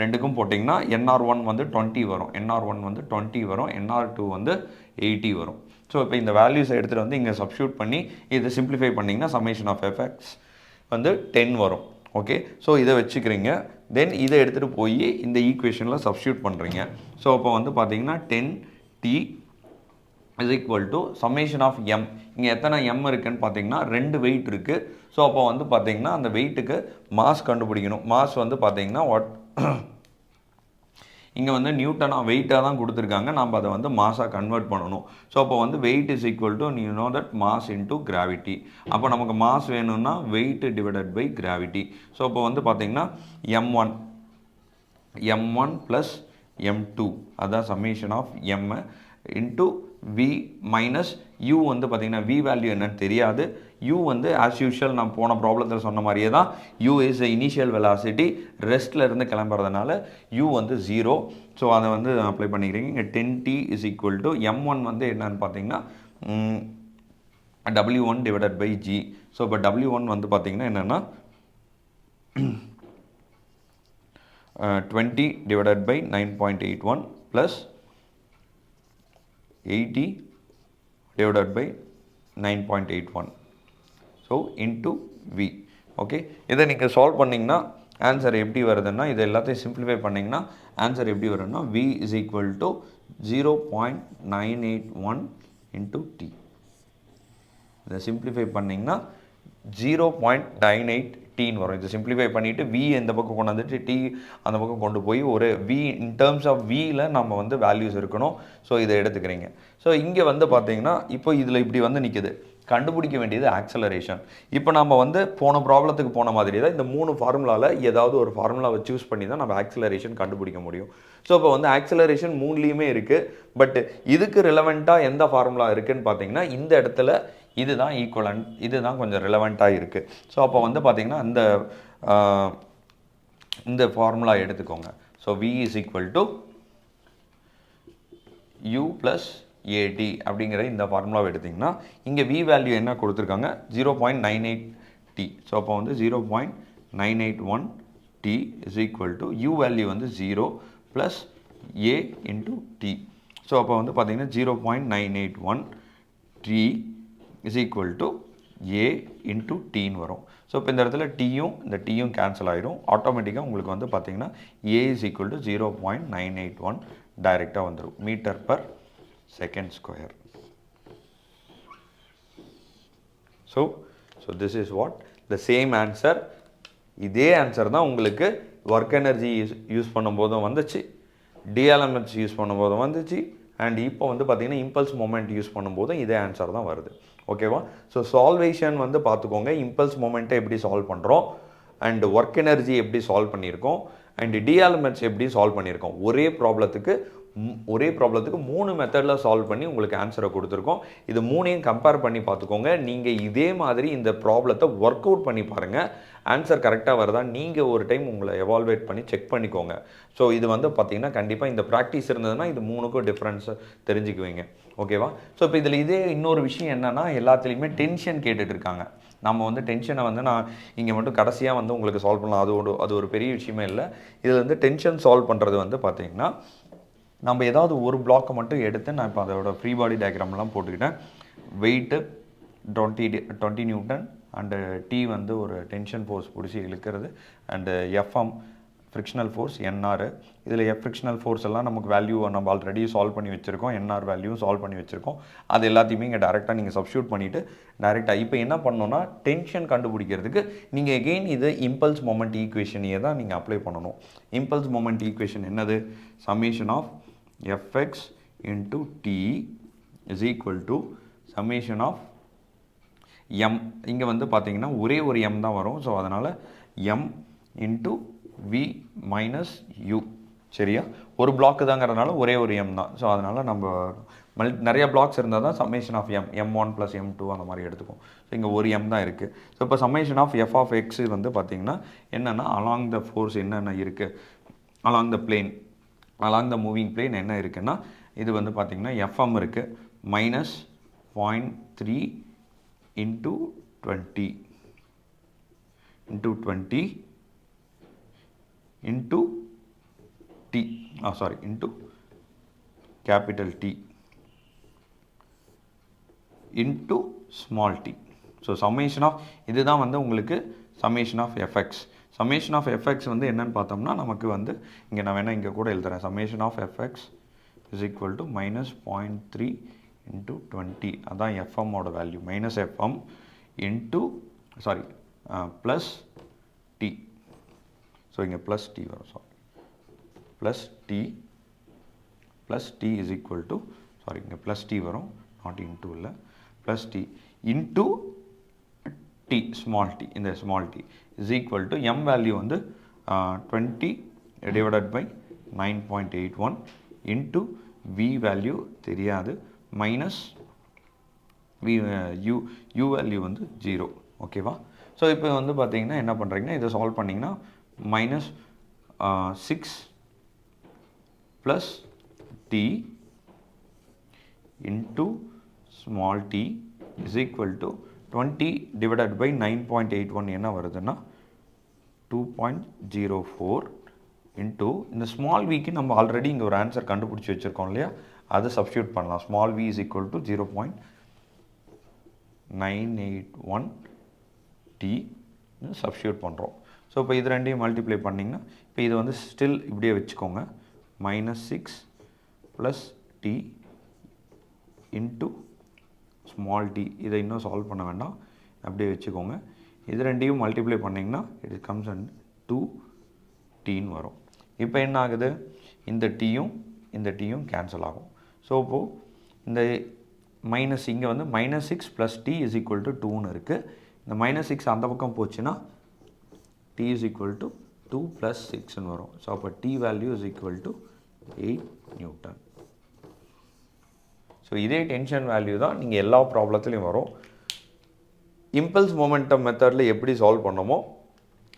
Speaker 1: ரெண்டுக்கும் போட்டிங்கன்னா NR1 வந்து 20 வரும், NR1 வந்து 20 வரும், NR2 வந்து 80 வரும். ஸோ இப்போ இந்த வேல்யூஸை எடுத்துகிட்டு வந்து இங்கே சப்ஸ்டியூட் பண்ணி இதை சிம்பிளிஃபை பண்ணிங்கன்னா சம்மேஷன் ஆஃப் எஃப்எக்ஸ் வந்து 10 வரும். ஓகே, ஸோ இதை வச்சுக்கிறீங்க. தென் இதை எடுத்துகிட்டு போய் இந்த ஈக்குவேஷனில் சப்ஸ்டியூட் பண்ணுறீங்க. ஸோ அப்போ வந்து பார்த்தீங்கன்னா 10t is equal to summation of M. இங்கே எத்தனை எம் இருக்குன்னு பார்த்தீங்கன்னா 2 வெயிட் இருக்குது. ஸோ அப்போ வந்து பார்த்தீங்கன்னா அந்த வெயிட்டுக்கு மாஸ் கண்டுபிடிக்கணும். மாஸ் வந்து பார்த்தீங்கன்னா இங்கே வந்து நியூட்டனாக வெயிட்டாக தான் கொடுத்துருக்காங்க, நம்ம அதை வந்து மாஸாக கன்வெர்ட் பண்ணணும். ஸோ அப்போ வந்து weight is equal to you know that mass into gravity. அப்போ நமக்கு மாஸ் வேணும்னா weight divided by gravity. So அப்போ வந்து பார்த்தீங்கன்னா m1 ப்ளஸ் m2 அதான் summation of m into v minus u வந்து பார்த்தீங்கன்னா v வேல்யூ என்னன்னு தெரியாது. u வந்து ஆஸ் யூஷுவல் நான் போன ப்ராப்ளத்தில் சொன்ன மாதிரியே தான், u இஸ் இனிஷியல் வெலாசிட்டி, ரெஸ்ட்டில் இருந்து கிளம்புறதுனால u வந்து 0. ஸோ அதை வந்து அப்ளை பண்ணிக்கிறீங்க. இங்கே 10t is equal to m1 வந்து என்னன்னு பார்த்தீங்கன்னா w1 divided by g. So இப்போ w1 வந்து பார்த்தீங்கன்னா என்னென்னா 20 divided by 9.81 plus 80 divided by 9.81. So into V. Okay, இதை நீங்கள் சால்வ் பண்ணிங்கன்னா ஆன்சர் எப்படி வருதுன்னா, இதை எல்லாத்தையும் சிம்பிளிஃபை பண்ணிங்கன்னா ஆன்சர் எப்படி வருதுன்னா V is equal to 0.981 into T. இதை சிம்பிளிஃபை பண்ணிங்கன்னா 0.98 டீன் வரும். இதை சிம்பிளிஃபை பண்ணிவிட்டு v இந்த பக்கம் கொண்டு வந்துட்டு t அந்த பக்கம் கொண்டு போய் ஒரு v இன் டேர்ம்ஸ் ஆஃப் vயில் நம்ம வந்து வேல்யூஸ் இருக்கணும். ஸோ இதை எடுத்துக்கிறீங்க. ஸோ இங்கே வந்து பார்த்தீங்கன்னா இப்போ இதில் இப்படி வந்து நிற்குது. கண்டுபிடிக்க வேண்டியது ஆக்சலரேஷன். இப்போ நம்ம வந்து போன ப்ராப்ளத்துக்கு போன மாதிரி தான் இந்த 3 ஃபார்முலாவில் ஏதாவது ஒரு ஃபார்முலாவை சூஸ் பண்ணி தான் நம்ம ஆக்சலரேஷன் கண்டுபிடிக்க முடியும். ஸோ இப்போ வந்து ஆக்சலரேஷன் 3லேயுமே இருக்குது. பட் இதுக்கு ரிலவெண்ட்டாக எந்த ஃபார்முலா இருக்குதுன்னு பார்த்தீங்கன்னா இந்த இடத்துல இதுதான் ஈக்குவலண்ட், இதுதான் கொஞ்சம் ரிலவெண்ட்டாக இருக்குது. ஸோ அப்போ வந்து பார்த்திங்கன்னா இந்த ஃபார்முலா எடுத்துக்கோங்க. So v is equal to u plus AT அப்படிங்கிற இந்த ஃபார்முலாவை எடுத்திங்கன்னா இங்கே v வேல்யூ என்ன கொடுத்துருக்காங்க 0.98t. ஸோ அப்போ வந்து 0.981t is equal to u value வந்து 0 plus a into t. So அப்போ வந்து பார்த்திங்கன்னா 0.981t is equal to a into tன்னு வரும். ஸோ இப்போ இந்த இடத்துல இந்த டீயும் கேன்சல் ஆகிடும். ஆட்டோமேட்டிக்காக உங்களுக்கு வந்து பார்த்தீங்கன்னா a is equal to 0.981 டைரெக்டாக வந்துடும் metre per second square. So this is what the same answer. இதே ஆன்சர் தான் உங்களுக்கு ஒர்க் எனர்ஜி யூஸ் பண்ணும்போதும் வந்துச்சு, டிஎல்எம்எச் யூஸ் பண்ணும்போதும் வந்துச்சு, அண்ட் இப்போ வந்து பார்த்தீங்கன்னா இம்பல்ஸ் மொமெண்ட் யூஸ் பண்ணும்போதும் இதே ஆன்சர் தான் வருது. ஓகேவா? ஸோ சால்வேஷன் வந்து பார்த்துக்கோங்க. இம்பல்ஸ் மொமெண்ட்டை எப்படி சால்வ் பண்ணுறோம், அண்ட் ஒர்க் எனர்ஜி எப்படி சால்வ் பண்ணியிருக்கோம், அண்ட் டிஎல்எம்எச் எப்படி சால்வ் பண்ணியிருக்கோம். ஒரே ப்ராப்ளத்துக்கு 3 மெத்தடில் சால்வ் பண்ணி உங்களுக்கு ஆன்சரை கொடுத்துருக்கோம். இது 3ஐயும் கம்பேர் பண்ணி பார்த்துக்கோங்க. நீங்கள் இதே மாதிரி இந்த ப்ராப்ளத்தை ஒர்க் அவுட் பண்ணி பாருங்கள். ஆன்சர் கரெக்டாக வருதா நீங்கள் ஒரு டைம் உங்களை எவால்வேட் பண்ணி செக் பண்ணிக்கோங்க. ஸோ இது வந்து பார்த்திங்கன்னா கண்டிப்பாக இந்த ப்ராக்டிஸ் இருந்ததுன்னா இது 3க்கும் டிஃப்ரென்ஸை தெரிஞ்சுக்குவீங்க. ஓகேவா? ஸோ இப்போ இதில் இதே இன்னொரு விஷயம் என்னென்னா எல்லாத்துலேயுமே டென்ஷன் கேட்டுட்டு இருக்காங்க. நம்ம வந்து டென்ஷனை வந்து நான் இங்கே மட்டும் கடைசியாக வந்து உங்களுக்கு சால்வ் பண்ணலாம், அது ஒரு பெரிய விஷயமே இல்லை. இதில் வந்து டென்ஷன் சால்வ் பண்ணுறது வந்து பார்த்திங்கன்னா நம்ம ஏதாவது ஒரு பிளாக்கை மட்டும் எடுத்து நான் இப்போ அதோட ஃப்ரீ பாடி டயக்ராம்லாம் போட்டுக்கிட்டேன். வெயிட்டு 20 நியூட்டன் அண்டு டி வந்து ஒரு டென்ஷன் ஃபோர்ஸ் பிடிச்சி இழுக்கிறது, and FM frictional force NR. இதில் ஃப்ரிக்ஷனல் ஃபோர்ஸ் எல்லாம் நமக்கு வேல்யூ நம்ம ஆல்ரெடி சால்வ் பண்ணி வச்சுருக்கோம், என்ஆர் வேல்யூவும் சால்வ் பண்ணி வச்சுருக்கோம். அது எல்லாத்தையுமே இங்கே டேரெக்டாக நீங்கள் சப்ஸ்டியூட் பண்ணிவிட்டு டேரெக்டாக இப்போ என்ன பண்ணணும்னா டென்ஷன் கண்டுபிடிக்கிறதுக்கு நீங்கள் எகெயின் இது இம்பல்ஸ் மொமெண்ட் ஈக்குவேஷனையே தான் நீங்கள் அப்ளை பண்ணணும். இம்பல்ஸ் மொமெண்ட் ஈக்குவேஷன் என்னது? Summation of fx into t is equal to summation of m. இங்கே வந்து பார்த்தீங்கன்னா ஒரே ஒரு m தான் வரும். ஸோ அதனால் m into v minus u. சரியா? ஒரு பிளாக்கு தாங்கிறதுனால ஒரே ஒரு m தான். ஸோ அதனால் நம்ம நிறைய பிளாக்ஸ் இருந்தால் தான் சம்மேஷன் ஆஃப் m1 + m2 அந்த மாதிரி எடுத்துக்கும். ஸோ இங்கே ஒரு m தான் இருக்குது. ஸோ இப்போ summation of f of x வந்து பார்த்திங்கன்னா என்னென்னா அலாங் த ஃபோர்ஸ் என்னென்ன இருக்குது, along the plane, along the moving plane என்ன இருக்குன்னா இது வந்து பார்த்திங்கன்னா எஃப்எம் இருக்குது -0.3 into 20 into t, into capital T into small t. So summation of இதுதான் வந்து உங்களுக்கு summation of FX. Summation of FX வந்து என்னன்னு பார்த்தோம்னா நமக்கு வந்து இங்கே நான் வேணால் இங்கே கூட எழுதுகிறேன். Summation of FX is equal to -0.3 into 20 அதான் எஃப்எம்மோட value minus FM into plus T. So இங்கே ப்ளஸ் டி வரும் plus T is equal to இங்கே ப்ளஸ் டி வரும் நாட் இன்ட்டு இல்லை plus T into T small T இந்த small T is equal to M value வந்து 20 divided by 9.81 into V value தெரியாது minus U value வந்து 0. ஓகேவா? So இப்போ வந்து பார்த்தீங்கன்னா என்ன பண்ணுறீங்கன்னா இதை சால்வ் பண்ணிங்கன்னா minus 6 plus T into small T is equal to 20 divided by 9.81 என்ன வருதுன்னா 2.04 இன்ட்டு இந்த ஸ்மால் விக்கு நம்ம ஆல்ரெடி இங்கே ஒரு ஆன்சர் கண்டுபிடிச்சி வச்சுருக்கோம் இல்லையா, அதை சப்ஸ்டியூட் பண்ணலாம். Small V is equal to 0.981 T substitute பண்ணுறோம். ஸோ இப்போ இது ரெண்டையும் மல்டிப்ளை பண்ணிங்கன்னா இப்போ இது வந்து ஸ்டில் இப்படியே வச்சுக்கோங்க -6 plus T into small T. இதை இன்னும் சால்வ் பண்ண வேண்டாம், அப்படியே வச்சுக்கோங்க. இது ரெண்டையும் மல்டிப்ளை பண்ணிங்கன்னா இட் கம்ஸ் அண்ட் 2 வரும். இப்போ என்ன ஆகுது, இந்த டீயும் கேன்சல் ஆகும். ஸோ இப்போது இந்த மைனஸ் இங்கே வந்து -6 plus T is equal to 2ன்னு இருக்குது. இந்த -6 அந்த பக்கம் போச்சுன்னா டி இஸ் ஈக்குவல் டு 2 + 6ன்னு வரும். ஸோ அப்போ T value is equal to 8 newton. So இதே டென்ஷன் வேல்யூ தான் நீங்கள் எல்லா ப்ராப்ளத்துலேயும் வரும். இம்பல்ஸ் மொமெண்டம் மெத்தடில் எப்படி சால்வ் பண்ணமோ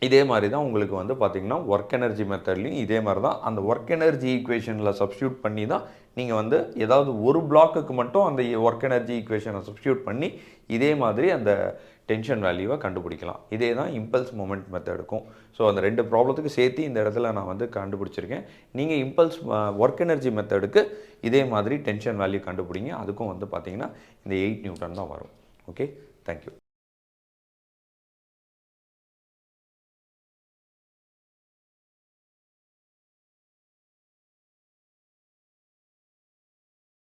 Speaker 1: இதே மாதிரி தான் உங்களுக்கு வந்து பார்த்திங்கன்னா ஒர்க் எனர்ஜி மெத்தட்லையும் இதே மாதிரி தான் அந்த ஒர்க் எனர்ஜி ஈக்குவேஷனில் சப்ஸ்டியூட் பண்ணி தான் நீங்கள் வந்து ஏதாவது ஒரு பிளாக்குக்கு மட்டும் அந்த ஒர்க் எனர்ஜி ஈக்குவேஷனை சப்ஸ்டியூட் பண்ணி இதே மாதிரி அந்த டென்ஷன் வேல்யூவை கண்டுபிடிக்கலாம். இதே தான் இம்பல்ஸ் மொமெண்ட் மெத்தடுக்கும். ஸோ அந்த 2 ப்ராப்ளத்துக்கு சேர்த்து இந்த இடத்துல நான் வந்து கண்டுபிடிச்சிருக்கேன். நீங்கள் இம்பல்ஸ் ஒர்க் எனர்ஜி மெத்தடுக்கு இதே மாதிரி டென்ஷன் வேல்யூ கண்டுபிடிங்க. அதுக்கும் வந்து பார்த்திங்கன்னா இந்த 8 நியூட்டன் தான் வரும். Okay, thank you.